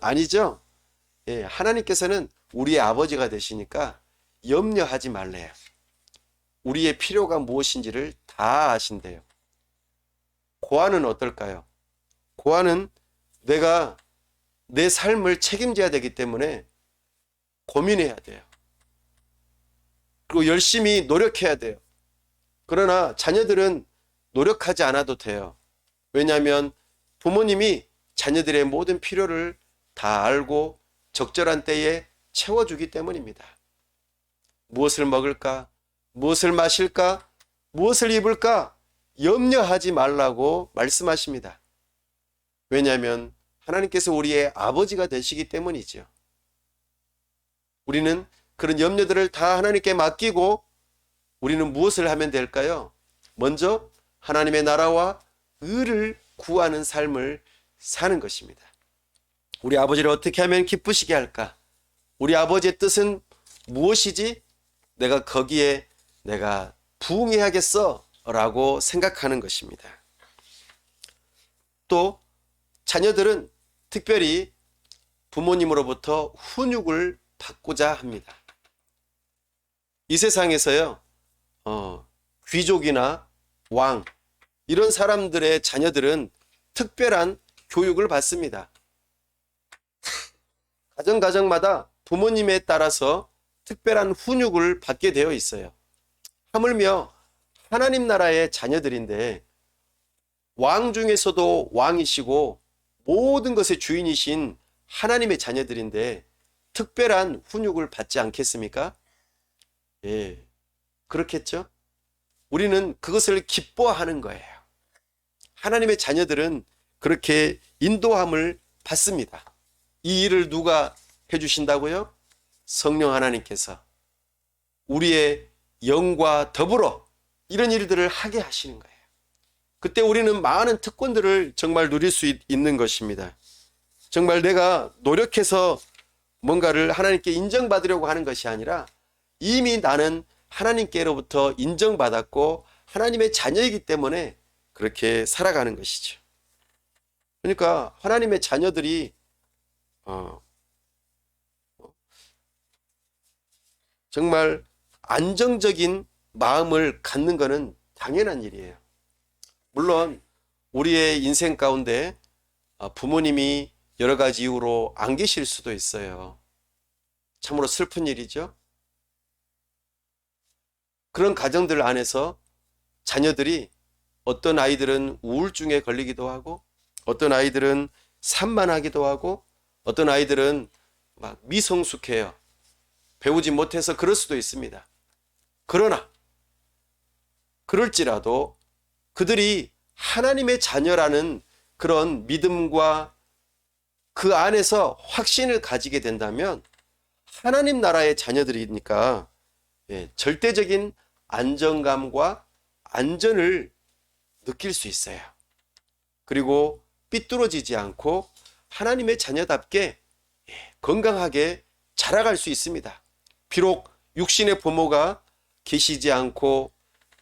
아니죠. 하나님께서는 우리의 아버지가 되시니까 염려하지 말래요. 우리의 필요가 무엇인지를 다 아신대요. 고아는 어떨까요? 고아는 내가 내 삶을 책임져야 되기 때문에 고민해야 돼요. 그리고 열심히 노력해야 돼요. 그러나 자녀들은 노력하지 않아도 돼요. 왜냐하면 부모님이 자녀들의 모든 필요를 다 알고 적절한 때에 채워주기 때문입니다. 무엇을 먹을까? 무엇을 마실까? 무엇을 입을까? 염려하지 말라고 말씀하십니다. 왜냐하면 하나님께서 우리의 아버지가 되시기 때문이죠. 우리는 그런 염려들을 다 하나님께 맡기고 우리는 무엇을 하면 될까요? 먼저 하나님의 나라와 의를 구하는 삶을 사는 것입니다. 우리 아버지를 어떻게 하면 기쁘시게 할까? 우리 아버지의 뜻은 무엇이지? 내가 거기에 내가 부응해야겠어 라고 생각하는 것입니다. 또 자녀들은 특별히 부모님으로부터 훈육을 받고자 합니다. 이 세상에서요, 귀족이나 왕 이런 사람들의 자녀들은 특별한 교육을 받습니다. 가정마다 부모님에 따라서 특별한 훈육을 받게 되어 있어요. 하물며 하나님 나라의 자녀들인데 왕 중에서도 왕이시고 모든 것의 주인이신 하나님의 자녀들인데 특별한 훈육을 받지 않겠습니까? 예, 그렇겠죠? 우리는 그것을 기뻐하는 거예요. 하나님의 자녀들은 그렇게 인도함을 받습니다. 이 일을 누가 해주신다고요? 성령 하나님께서 우리의 영과 더불어 이런 일들을 하게 하시는 거예요. 그때 우리는 많은 특권들을 정말 누릴 수 있는 것입니다. 정말 내가 노력해서 뭔가를 하나님께 인정받으려고 하는 것이 아니라 이미 나는 하나님께로부터 인정받았고 하나님의 자녀이기 때문에 그렇게 살아가는 것이죠. 그러니까 하나님의 자녀들이 정말 안정적인 마음을 갖는 것은 당연한 일이에요. 물론 우리의 인생 가운데 부모님이 여러 가지 이유로 안 계실 수도 있어요. 참으로 슬픈 일이죠. 그런 가정들 안에서 자녀들이 어떤 아이들은 우울증에 걸리기도 하고 어떤 아이들은 산만하기도 하고 어떤 아이들은 막 미성숙해요. 배우지 못해서 그럴 수도 있습니다. 그러나 그럴지라도 그들이 하나님의 자녀라는 그런 믿음과 그 안에서 확신을 가지게 된다면 하나님 나라의 자녀들이니까 절대적인 안정감과 안전을 느낄 수 있어요. 그리고 삐뚤어지지 않고 하나님의 자녀답게 건강하게 자라갈 수 있습니다. 비록 육신의 부모가 계시지 않고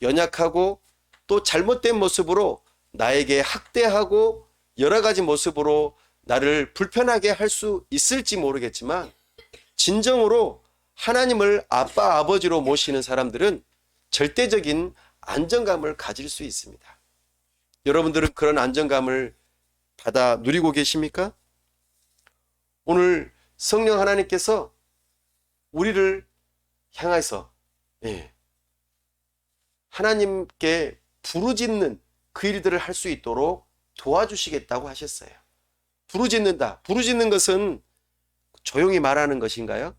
연약하고 또 잘못된 모습으로 나에게 학대하고 여러 가지 모습으로 나를 불편하게 할 수 있을지 모르겠지만 진정으로 하나님을 아빠 아버지로 모시는 사람들은 절대적인 안정감을 가질 수 있습니다. 여러분들은 그런 안정감을 받아 누리고 계십니까? 오늘 성령 하나님께서 우리를 향해서 하나님께 부르짖는 그 일들을 할 수 있도록 도와주시겠다고 하셨어요. 부르짖는다. 부르짖는 것은 조용히 말하는 것인가요?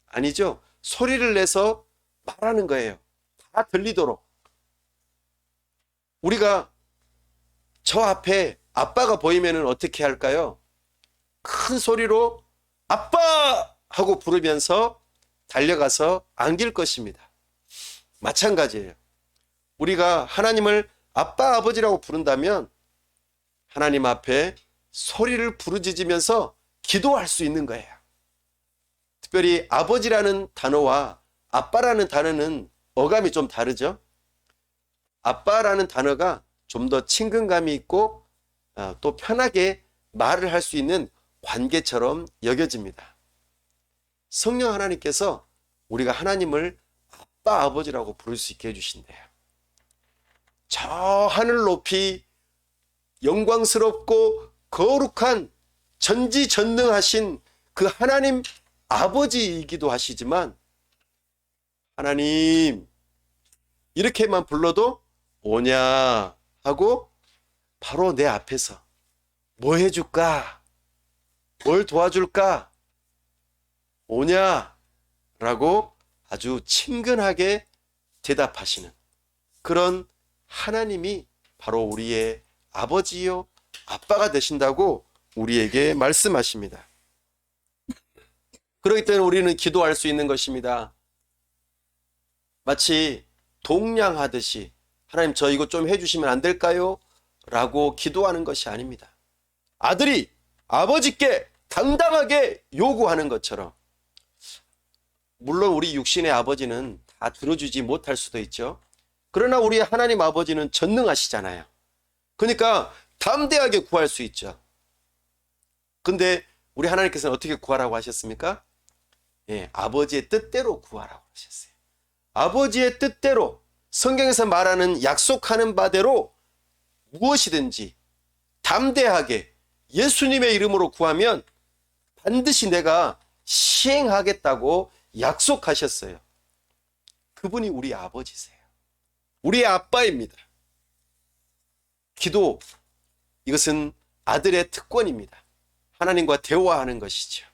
아니죠. 소리를 내서 말하는 거예요. 다 들리도록. 우리가 저 앞에 아빠가 보이면 어떻게 할까요? 큰 소리로 아빠! 하고 부르면서 달려가서 안길 것입니다. 마찬가지예요. 우리가 하나님을 아빠 아버지라고 부른다면 하나님 앞에 소리를 부르짖으면서 기도할 수 있는 거예요. 특별히 아버지라는 단어와 아빠라는 단어는 어감이 좀 다르죠. 아빠라는 단어가 좀 더 친근감이 있고 또 편하게 말을 할 수 있는 관계처럼 여겨집니다. 성령 하나님께서 우리가 하나님을 아빠 아버지라고 부를 수 있게 해주신대요. 저 하늘 높이 영광스럽고 거룩한 전지전능하신 그 하나님 아버지이기도 하시지만 하나님 이렇게만 불러도 오냐 하고 바로 내 앞에서 뭐 해줄까? 뭘 도와줄까? 오냐? 라고 아주 친근하게 대답하시는 그런 하나님이 바로 우리의 아버지요 아빠가 되신다고 우리에게 말씀하십니다. 그렇기 때문에 우리는 기도할 수 있는 것입니다. 마치 동냥하듯이 하나님 저 이거 좀 해주시면 안 될까요? 라고 기도하는 것이 아닙니다. 아들이 아버지께 당당하게 요구하는 것처럼 물론 우리 육신의 아버지는 다 들어주지 못할 수도 있죠. 그러나 우리 하나님 아버지는 전능하시잖아요. 그러니까 담대하게 구할 수 있죠. 근데 우리 하나님께서는 어떻게 구하라고 하셨습니까? 아버지의 뜻대로 구하라고 하셨어요. 아버지의 뜻대로 성경에서 말하는 약속하는 바대로 무엇이든지 담대하게 예수님의 이름으로 구하면 반드시 내가 시행하겠다고 약속하셨어요. 그분이 우리 아버지세요. 우리의 아빠입니다. 기도, 이것은 아들의 특권입니다. 하나님과 대화하는 것이죠.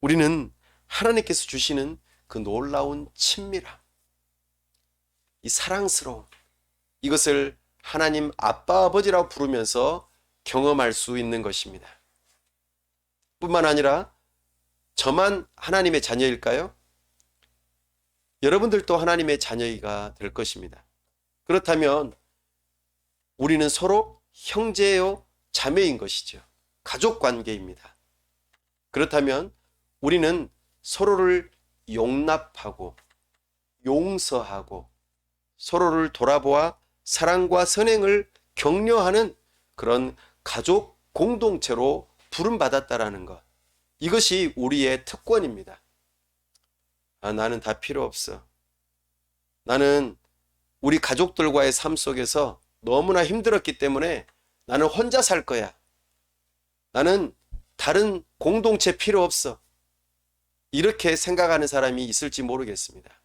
우리는 하나님께서 주시는 그 놀라운 친밀함, 이 사랑스러움, 이것을 하나님 아빠 아버지라고 부르면서 경험할 수 있는 것입니다. 뿐만 아니라 저만 하나님의 자녀일까요? 여러분들도 하나님의 자녀가 될 것입니다. 그렇다면 우리는 서로 형제요 자매인 것이죠. 가족 관계입니다. 그렇다면 우리는 서로를 용납하고 용서하고 서로를 돌아보아 사랑과 선행을 격려하는 그런 가족 공동체로 부름받았다라는 것. 이것이 우리의 특권입니다. 나는 다 필요 없어. 나는 우리 가족들과의 삶 속에서 너무나 힘들었기 때문에 나는 혼자 살 거야. 나는 다른 공동체 필요 없어. 이렇게 생각하는 사람이 있을지 모르겠습니다.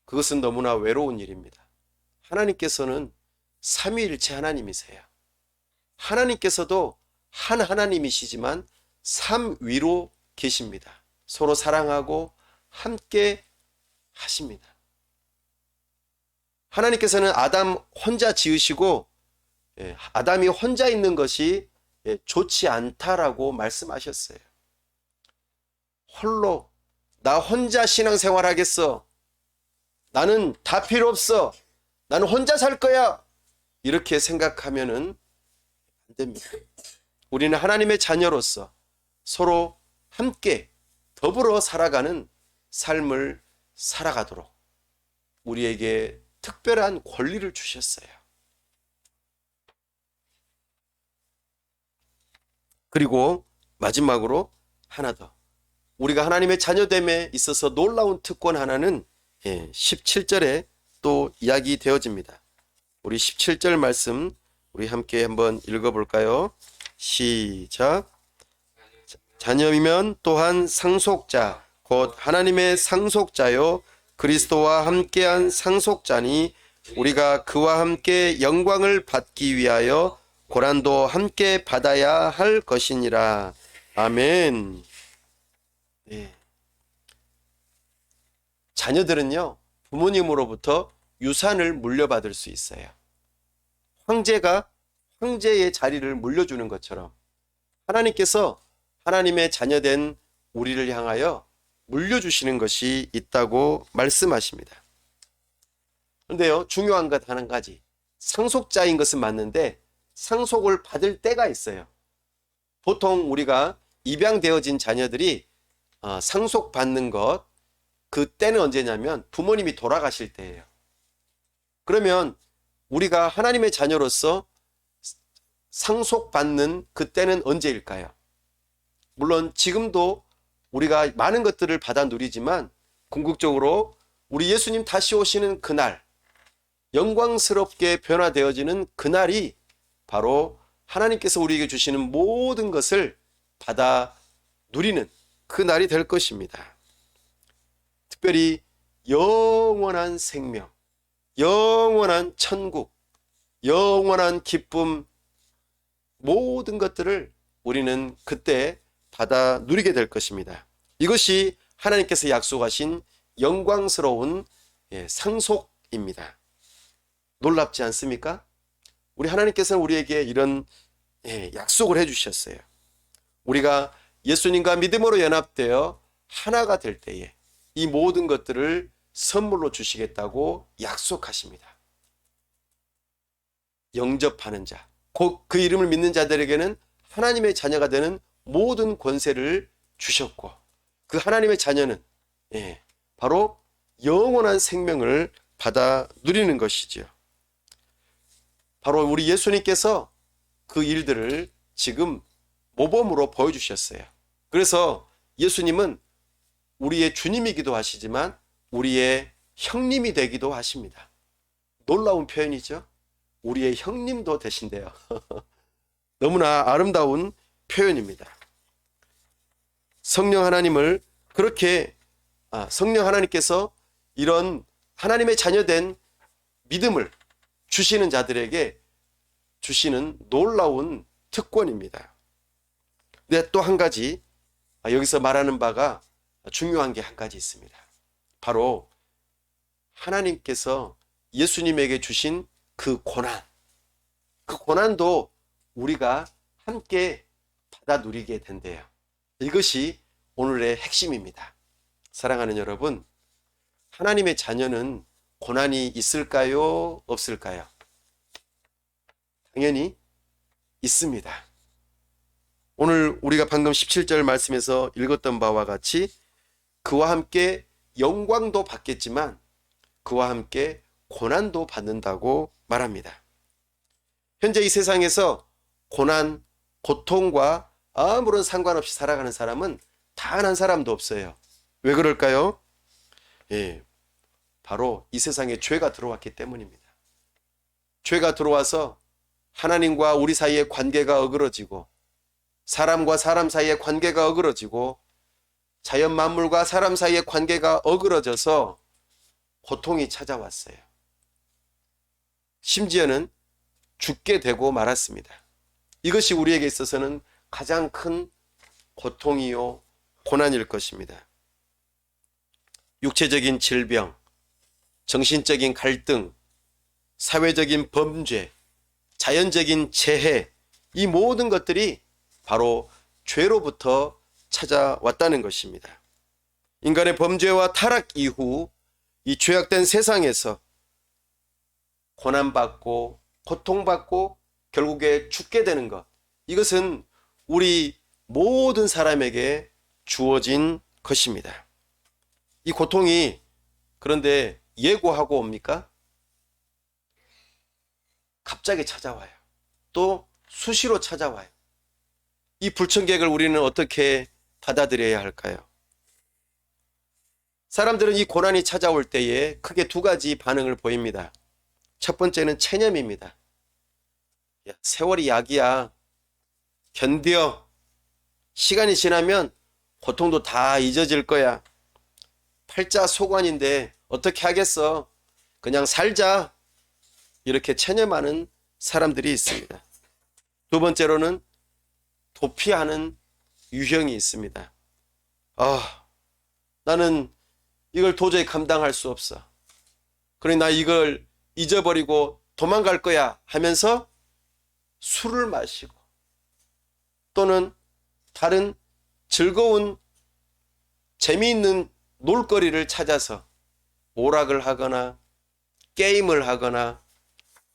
그것은 너무나 외로운 일입니다. 하나님께서는 삼위일체 하나님이세요. 하나님께서도 한 하나님이시지만 삼위로 계십니다. 서로 사랑하고 함께 하십니다. 하나님께서는 아담 혼자 지으시고 아담이 혼자 있는 것이 좋지 않다라고 말씀하셨어요. 나 혼자 신앙생활 하겠어. 나는 다 필요 없어. 나는 혼자 살 거야. 이렇게 생각하면은 안 됩니다. 우리는 하나님의 자녀로서 서로 함께 더불어 살아가는 삶을 살아가도록 우리에게 특별한 권리를 주셨어요. 그리고 마지막으로 하나 더. 우리가 하나님의 자녀됨에 있어서 놀라운 특권 하나는 17절에 또 이야기되어집니다. 우리 17절 말씀 우리 함께 한번 읽어볼까요? 시작. 자녀이면 또한 상속자 곧 하나님의 상속자요 그리스도와 함께한 상속자니 우리가 그와 함께 영광을 받기 위하여 고난도 함께 받아야 할 것이니라. 아멘. 네. 자녀들은요, 부모님으로부터 유산을 물려받을 수 있어요. 황제가 황제의 자리를 물려주는 것처럼 하나님께서 하나님의 자녀된 우리를 향하여 물려주시는 것이 있다고 말씀하십니다. 그런데요, 중요한 것 한 가지. 상속자인 것은 맞는데 상속을 받을 때가 있어요. 보통 우리가 입양되어진 자녀들이 상속받는 것, 그때는 언제냐면 부모님이 돌아가실 때예요. 그러면 우리가 하나님의 자녀로서 상속받는 그때는 언제일까요? 물론 지금도 우리가 많은 것들을 받아 누리지만 궁극적으로 우리 예수님 다시 오시는 그날, 영광스럽게 변화되어지는 그날이 바로 하나님께서 우리에게 주시는 모든 것을 받아 누리는 그 날이 될 것입니다. 특별히 영원한 생명, 영원한 천국, 영원한 기쁨, 모든 것들을 우리는 그때 받아 누리게 될 것입니다. 이것이 하나님께서 약속하신 영광스러운 상속입니다. 놀랍지 않습니까? 우리 하나님께서는 우리에게 이런 약속을 해주셨어요. 우리가 예수님과 믿음으로 연합되어 하나가 될 때에 이 모든 것들을 선물로 주시겠다고 약속하십니다. 영접하는 자, 곧 그 이름을 믿는 자들에게는 하나님의 자녀가 되는 모든 권세를 주셨고 그 하나님의 자녀는 바로 영원한 생명을 받아 누리는 것이지요. 바로 우리 예수님께서 그 일들을 지금 모범으로 보여주셨어요. 그래서 예수님은 우리의 주님이기도 하시지만 우리의 형님이 되기도 하십니다. 놀라운 표현이죠. 우리의 형님도 되신대요. 너무나 아름다운 표현입니다. 성령 하나님을 그렇게 성령 하나님께서 이런 하나님의 자녀된 믿음을 주시는 자들에게 주시는 놀라운 특권입니다. 근데 또 한 가지 여기서 말하는 바가 중요한 게 한 가지 있습니다. 바로 하나님께서 예수님에게 주신 그 고난도 우리가 함께 받아 누리게 된대요. 이것이 오늘의 핵심입니다. 사랑하는 여러분, 하나님의 자녀는 고난이 있을까요? 없을까요? 당연히 있습니다. 오늘 우리가 방금 17절 말씀에서 읽었던 바와 같이 그와 함께 영광도 받겠지만 그와 함께 고난도 받는다고 말합니다. 현재 이 세상에서 고난, 고통과 아무런 상관없이 살아가는 사람은 단 한 사람도 없어요. 왜 그럴까요? 예, 바로 이 세상에 죄가 들어왔기 때문입니다. 죄가 들어와서 하나님과 우리 사이의 관계가 어그러지고 사람과 사람 사이의 관계가 어그러지고 자연 만물과 사람 사이의 관계가 어그러져서 고통이 찾아왔어요. 심지어는 죽게 되고 말았습니다. 이것이 우리에게 있어서는 가장 큰 고통이요 고난일 것입니다. 육체적인 질병, 정신적인 갈등, 사회적인 범죄, 자연적인 재해, 이 모든 것들이 바로 죄로부터 찾아왔다는 것입니다. 인간의 범죄와 타락 이후 이 죄악된 세상에서 고난받고 고통받고 결국에 죽게 되는 것, 이것은 우리 모든 사람에게 주어진 것입니다. 이 고통이 그런데 예고하고 옵니까? 갑자기 찾아와요. 또 수시로 찾아와요. 이 불청객을 우리는 어떻게 받아들여야 할까요? 사람들은 이 고난이 찾아올 때에 크게 두 가지 반응을 보입니다. 첫 번째는 체념입니다. 야, 세월이 약이야. 견뎌. 시간이 지나면 고통도 다 잊어질 거야. 팔자소관인데 어떻게 하겠어. 그냥 살자. 이렇게 체념하는 사람들이 있습니다. 두 번째로는 도피하는 유형이 있습니다. 나는 이걸 도저히 감당할 수 없어. 그러니 나 이걸 잊어버리고 도망갈 거야 하면서 술을 마시고 또는 다른 즐거운 재미있는 놀거리를 찾아서 오락을 하거나 게임을 하거나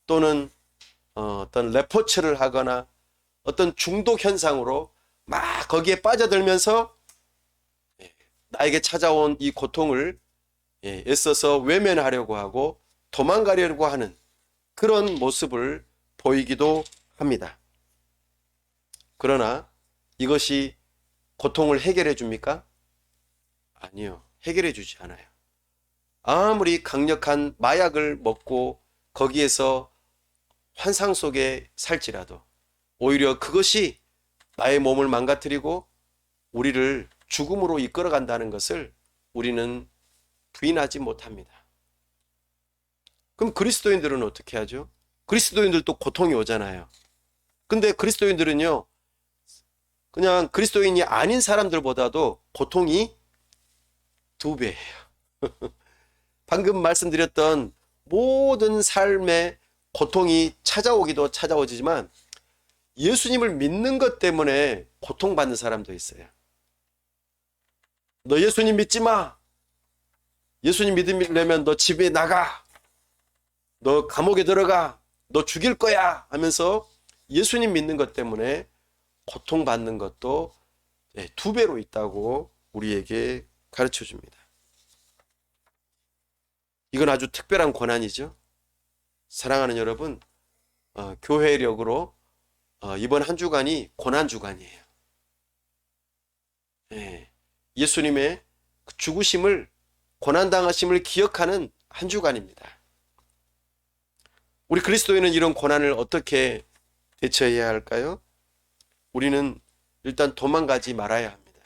또는 어떤 레포츠를 하거나 어떤 중독 현상으로 막 거기에 빠져들면서 나에게 찾아온 이 고통을 애써서 외면하려고 하고 도망가려고 하는 그런 모습을 보이기도 합니다. 그러나 이것이 고통을 해결해 줍니까? 아니요. 해결해 주지 않아요. 아무리 강력한 마약을 먹고 거기에서 환상 속에 살지라도 오히려 그것이 나의 몸을 망가뜨리고 우리를 죽음으로 이끌어간다는 것을 우리는 부인하지 못합니다. 그럼 그리스도인들은 어떻게 하죠? 그리스도인들도 고통이 오잖아요. 근데 그리스도인들은요, 그냥 그리스도인이 아닌 사람들보다도 고통이 2배예요. 방금 말씀드렸던 모든 삶의 고통이 찾아오기도 찾아오지만 예수님을 믿는 것 때문에 고통받는 사람도 있어요. 너 예수님 믿지 마. 예수님 믿으려면 너 집에 나가. 너 감옥에 들어가. 너 죽일 거야 하면서 예수님 믿는 것 때문에 고통받는 것도 2배로 있다고 우리에게 가르쳐 줍니다. 이건 아주 특별한 고난이죠. 사랑하는 여러분, 교회력으로 이번 한 주간이 고난 주간이에요. 예수님의 죽으심을, 고난당하심을 기억하는 한 주간입니다. 우리 그리스도인은 이런 고난을 어떻게 대처해야 할까요? 우리는 일단 도망가지 말아야 합니다.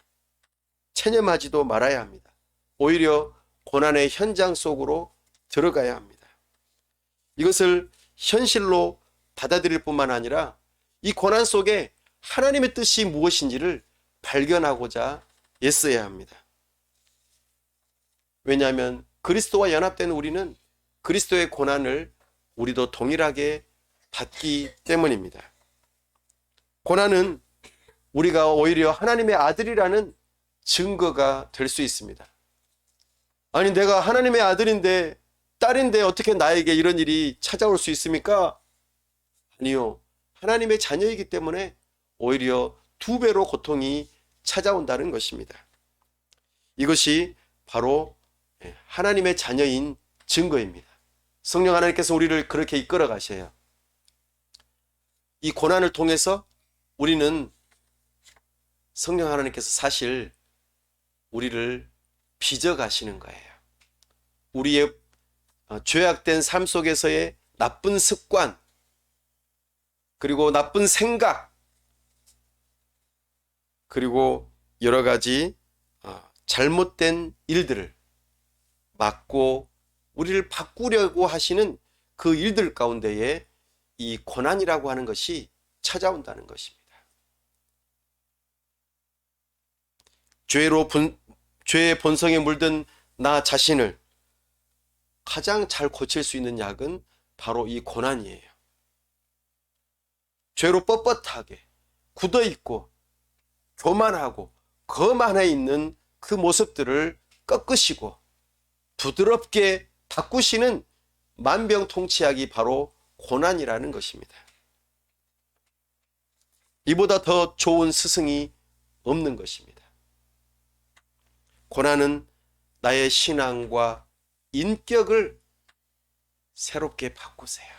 체념하지도 말아야 합니다. 오히려 고난의 현장 속으로 들어가야 합니다. 이것을 현실로 받아들일 뿐만 아니라 이 고난 속에 하나님의 뜻이 무엇인지를 발견하고자 애써야 합니다. 왜냐하면 그리스도와 연합된 우리는 그리스도의 고난을 우리도 동일하게 받기 때문입니다. 고난은 우리가 오히려 하나님의 아들이라는 증거가 될 수 있습니다. 아니, 내가 하나님의 아들인데, 딸인데 어떻게 나에게 이런 일이 찾아올 수 있습니까? 아니요. 하나님의 자녀이기 때문에 오히려 2배로 고통이 찾아온다는 것입니다. 이것이 바로 하나님의 자녀인 증거입니다. 성령 하나님께서 우리를 그렇게 이끌어 가셔요. 이 고난을 통해서 우리는 성령 하나님께서 사실 우리를 빚어 가시는 거예요. 우리의 죄악된 삶 속에서의 나쁜 습관, 그리고 나쁜 생각, 그리고 여러 가지 잘못된 일들을 막고 우리를 바꾸려고 하시는 그 일들 가운데에 이 고난이라고 하는 것이 찾아온다는 것입니다. 죄의 본성에 물든 나 자신을 가장 잘 고칠 수 있는 약은 바로 이 고난이에요. 죄로 뻣뻣하게 굳어있고 교만하고 검 안에 있는 그 모습들을 꺾으시고 부드럽게 바꾸시는 만병통치약이 바로 고난이라는 것입니다. 이보다 더 좋은 스승이 없는 것입니다. 고난은 나의 신앙과 인격을 새롭게 바꾸세요.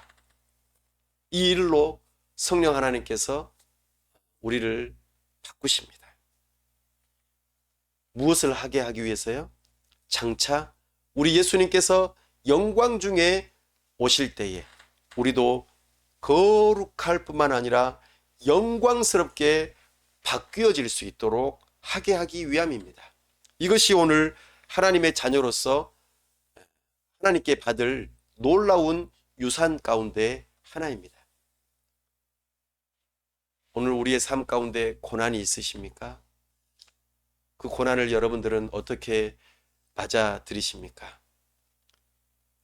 이 일로 성령 하나님께서 우리를 바꾸십니다. 무엇을 하게 하기 위해서요? 장차 우리 예수님께서 영광 중에 오실 때에 우리도 거룩할 뿐만 아니라 영광스럽게 바뀌어질 수 있도록 하게 하기 위함입니다. 이것이 오늘 하나님의 자녀로서 하나님께 받을 놀라운 유산 가운데 하나입니다. 오늘 우리의 삶 가운데 고난이 있으십니까? 그 고난을 여러분들은 어떻게 맞아들이십니까?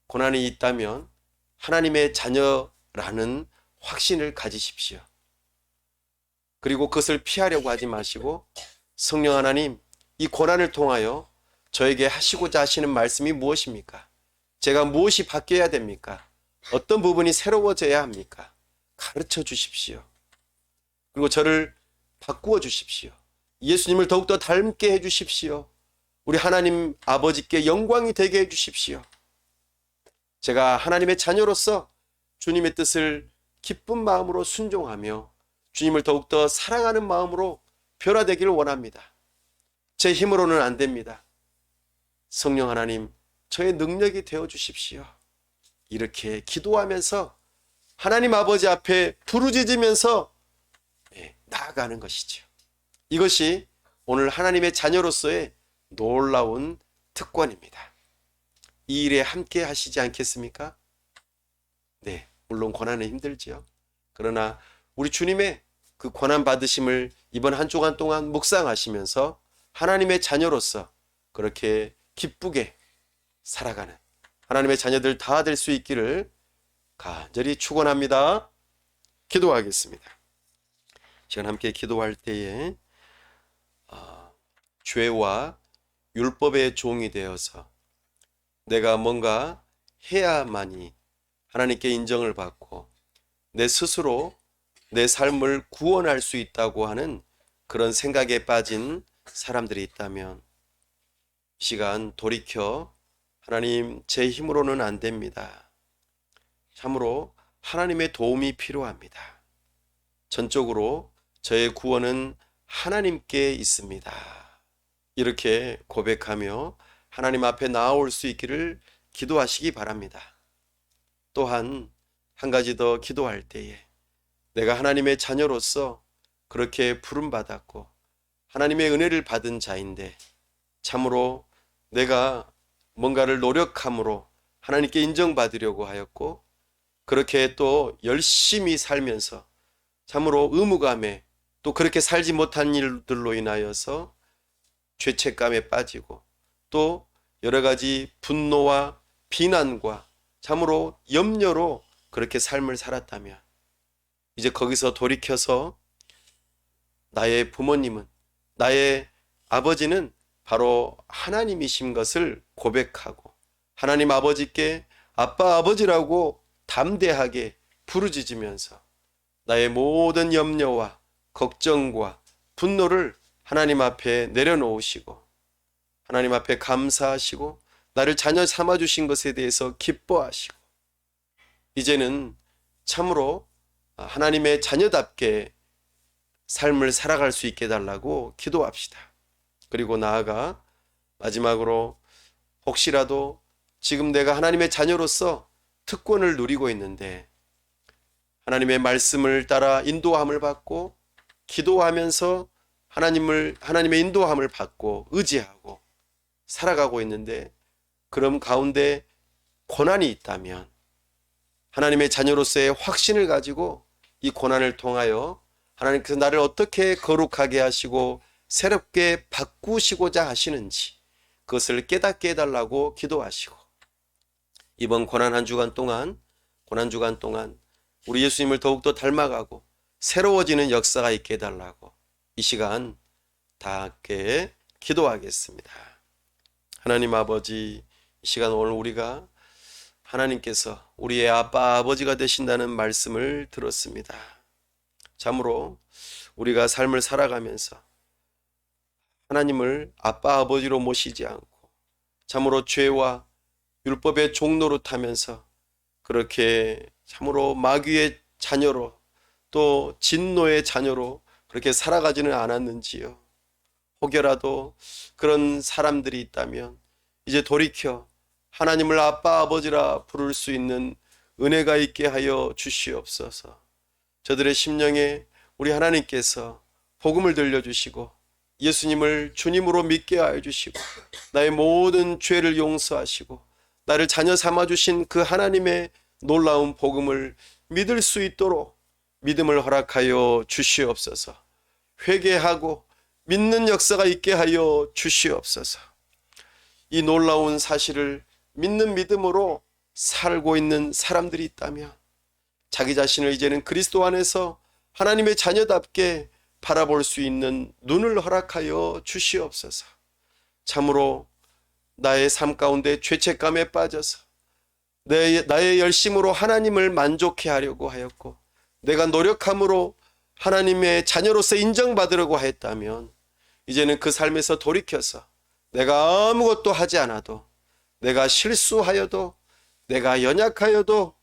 고난이 있다면 하나님의 자녀라는 확신을 가지십시오. 그리고 그것을 피하려고 하지 마시고 성령 하나님, 이 고난을 통하여 저에게 하시고자 하시는 말씀이 무엇입니까? 제가 무엇이 바뀌어야 됩니까? 어떤 부분이 새로워져야 합니까? 가르쳐 주십시오. 그리고 저를 바꾸어 주십시오. 예수님을 더욱더 닮게 해 주십시오. 우리 하나님 아버지께 영광이 되게 해 주십시오. 제가 하나님의 자녀로서 주님의 뜻을 기쁜 마음으로 순종하며 주님을 더욱더 사랑하는 마음으로 변화되기를 원합니다. 제 힘으로는 안 됩니다. 성령 하나님, 저의 능력이 되어 주십시오. 이렇게 기도하면서 하나님 아버지 앞에 부르짖으면서 나아가는 것이죠. 이것이 오늘 하나님의 자녀로서의 놀라운 특권입니다. 이 일에 함께 하시지 않겠습니까? 네, 물론 고난은 힘들지요. 그러나 우리 주님의 그 고난 받으심을 이번 한 주간 동안 묵상하시면서 하나님의 자녀로서 그렇게 기쁘게 살아가는 하나님의 자녀들 다 될 수 있기를 간절히 축원합니다. 기도하겠습니다. 시간 함께 기도할 때에 죄와 율법의 종이 되어서 내가 뭔가 해야만이 하나님께 인정을 받고 내 스스로 내 삶을 구원할 수 있다고 하는 그런 생각에 빠진 사람들이 있다면 이 시간 돌이켜 하나님, 제 힘으로는 안 됩니다. 참으로 하나님의 도움이 필요합니다. 전적으로 저의 구원은 하나님께 있습니다. 이렇게 고백하며 하나님 앞에 나아올 수 있기를 기도하시기 바랍니다. 또한 한 가지 더 기도할 때에 내가 하나님의 자녀로서 그렇게 부름받았고 하나님의 은혜를 받은 자인데 참으로 내가 뭔가를 노력함으로 하나님께 인정받으려고 하였고 그렇게 또 열심히 살면서 참으로 의무감에 또 그렇게 살지 못한 일들로 인하여서 죄책감에 빠지고 또 여러 가지 분노와 비난과 참으로 염려로 그렇게 삶을 살았다면 이제 거기서 돌이켜서 나의 부모님은 나의 아버지는 바로 하나님이신 것을 고백하고 하나님 아버지께 아빠 아버지라고 담대하게 부르짖으면서 나의 모든 염려와 걱정과 분노를 하나님 앞에 내려놓으시고 하나님 앞에 감사하시고 나를 자녀 삼아주신 것에 대해서 기뻐하시고 이제는 참으로 하나님의 자녀답게 삶을 살아갈 수 있게 해달라고 기도합시다. 그리고 나아가 마지막으로 혹시라도 지금 내가 하나님의 자녀로서 특권을 누리고 있는데 하나님의 말씀을 따라 인도함을 받고 기도하면서 하나님의 인도함을 받고 의지하고 살아가고 있는데 그럼 가운데 고난이 있다면 하나님의 자녀로서의 확신을 가지고 이 고난을 통하여 하나님께서 나를 어떻게 거룩하게 하시고 새롭게 바꾸시고자 하시는지 그것을 깨닫게 해달라고 기도하시고 이번 고난 한 주간 동안 우리 예수님을 더욱더 닮아가고 새로워지는 역사가 있게 해달라고 이 시간 다 함께 기도하겠습니다. 하나님 아버지, 이 시간 오늘 우리가 하나님께서 우리의 아빠 아버지가 되신다는 말씀을 들었습니다. 참으로 우리가 삶을 살아가면서 하나님을 아빠 아버지로 모시지 않고 참으로 죄와 율법의 종로로 타면서 그렇게 참으로 마귀의 자녀로 또 진노의 자녀로 그렇게 살아가지는 않았는지요. 혹여라도 그런 사람들이 있다면 이제 돌이켜 하나님을 아빠 아버지라 부를 수 있는 은혜가 있게 하여 주시옵소서. 저들의 심령에 우리 하나님께서 복음을 들려주시고 예수님을 주님으로 믿게 하여 주시고 나의 모든 죄를 용서하시고 나를 자녀 삼아주신 그 하나님의 놀라운 복음을 믿을 수 있도록 믿음을 허락하여 주시옵소서. 회개하고 믿는 역사가 있게 하여 주시옵소서. 이 놀라운 사실을 믿는 믿음으로 살고 있는 사람들이 있다면 자기 자신을 이제는 그리스도 안에서 하나님의 자녀답게 바라볼 수 있는 눈을 허락하여 주시옵소서. 참으로 나의 삶 가운데 죄책감에 빠져서 나의 열심으로 하나님을 만족해 하려고 하였고 내가 노력함으로 하나님의 자녀로서 인정받으려고 했다면 이제는 그 삶에서 돌이켜서 내가 아무것도 하지 않아도 내가 실수하여도 내가 연약하여도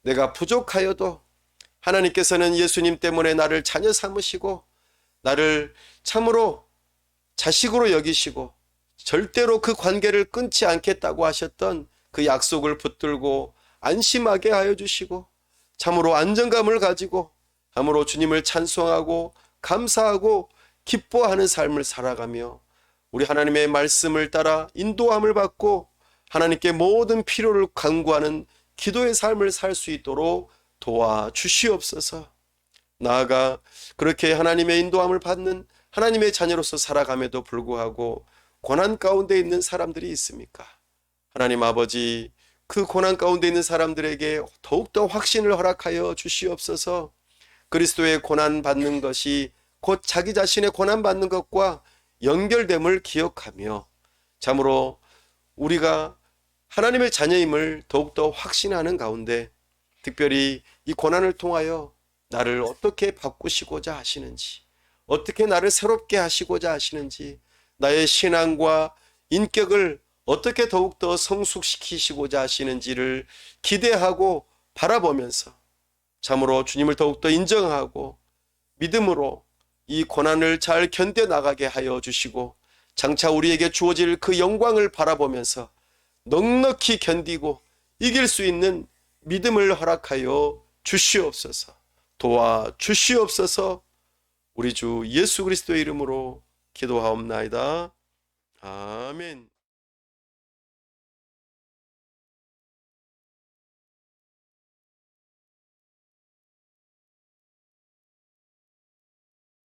내가 부족하여도 하나님께서는 예수님 때문에 나를 자녀 삼으시고 나를 참으로 자식으로 여기시고 절대로 그 관계를 끊지 않겠다고 하셨던 그 약속을 붙들고 안심하게 하여 주시고 참으로 안정감을 가지고 참으로 주님을 찬송하고 감사하고 기뻐하는 삶을 살아가며 우리 하나님의 말씀을 따라 인도함을 받고 하나님께 모든 필요를 간구하는 기도의 삶을 살 수 있도록 도와주시옵소서. 나아가 그렇게 하나님의 인도함을 받는 하나님의 자녀로서 살아감에도 불구하고 고난 가운데 있는 사람들이 있습니까? 하나님 아버지, 그 고난 가운데 있는 사람들에게 더욱더 확신을 허락하여 주시옵소서. 그리스도의 고난 받는 것이 곧 자기 자신의 고난 받는 것과 연결됨을 기억하며 참으로 우리가 하나님의 자녀임을 더욱더 확신하는 가운데 특별히 이 고난을 통하여 나를 어떻게 바꾸시고자 하시는지, 어떻게 나를 새롭게 하시고자 하시는지, 나의 신앙과 인격을 어떻게 더욱더 성숙시키시고자 하시는지를 기대하고 바라보면서 참으로 주님을 더욱더 인정하고 믿음으로 이 고난을 잘 견뎌나가게 하여 주시고 장차 우리에게 주어질 그 영광을 바라보면서 넉넉히 견디고 이길 수 있는 믿음을 허락하여 주시옵소서. 도와주시옵소서. 우리 주 예수 그리스도의 이름으로 기도하옵나이다. 아멘.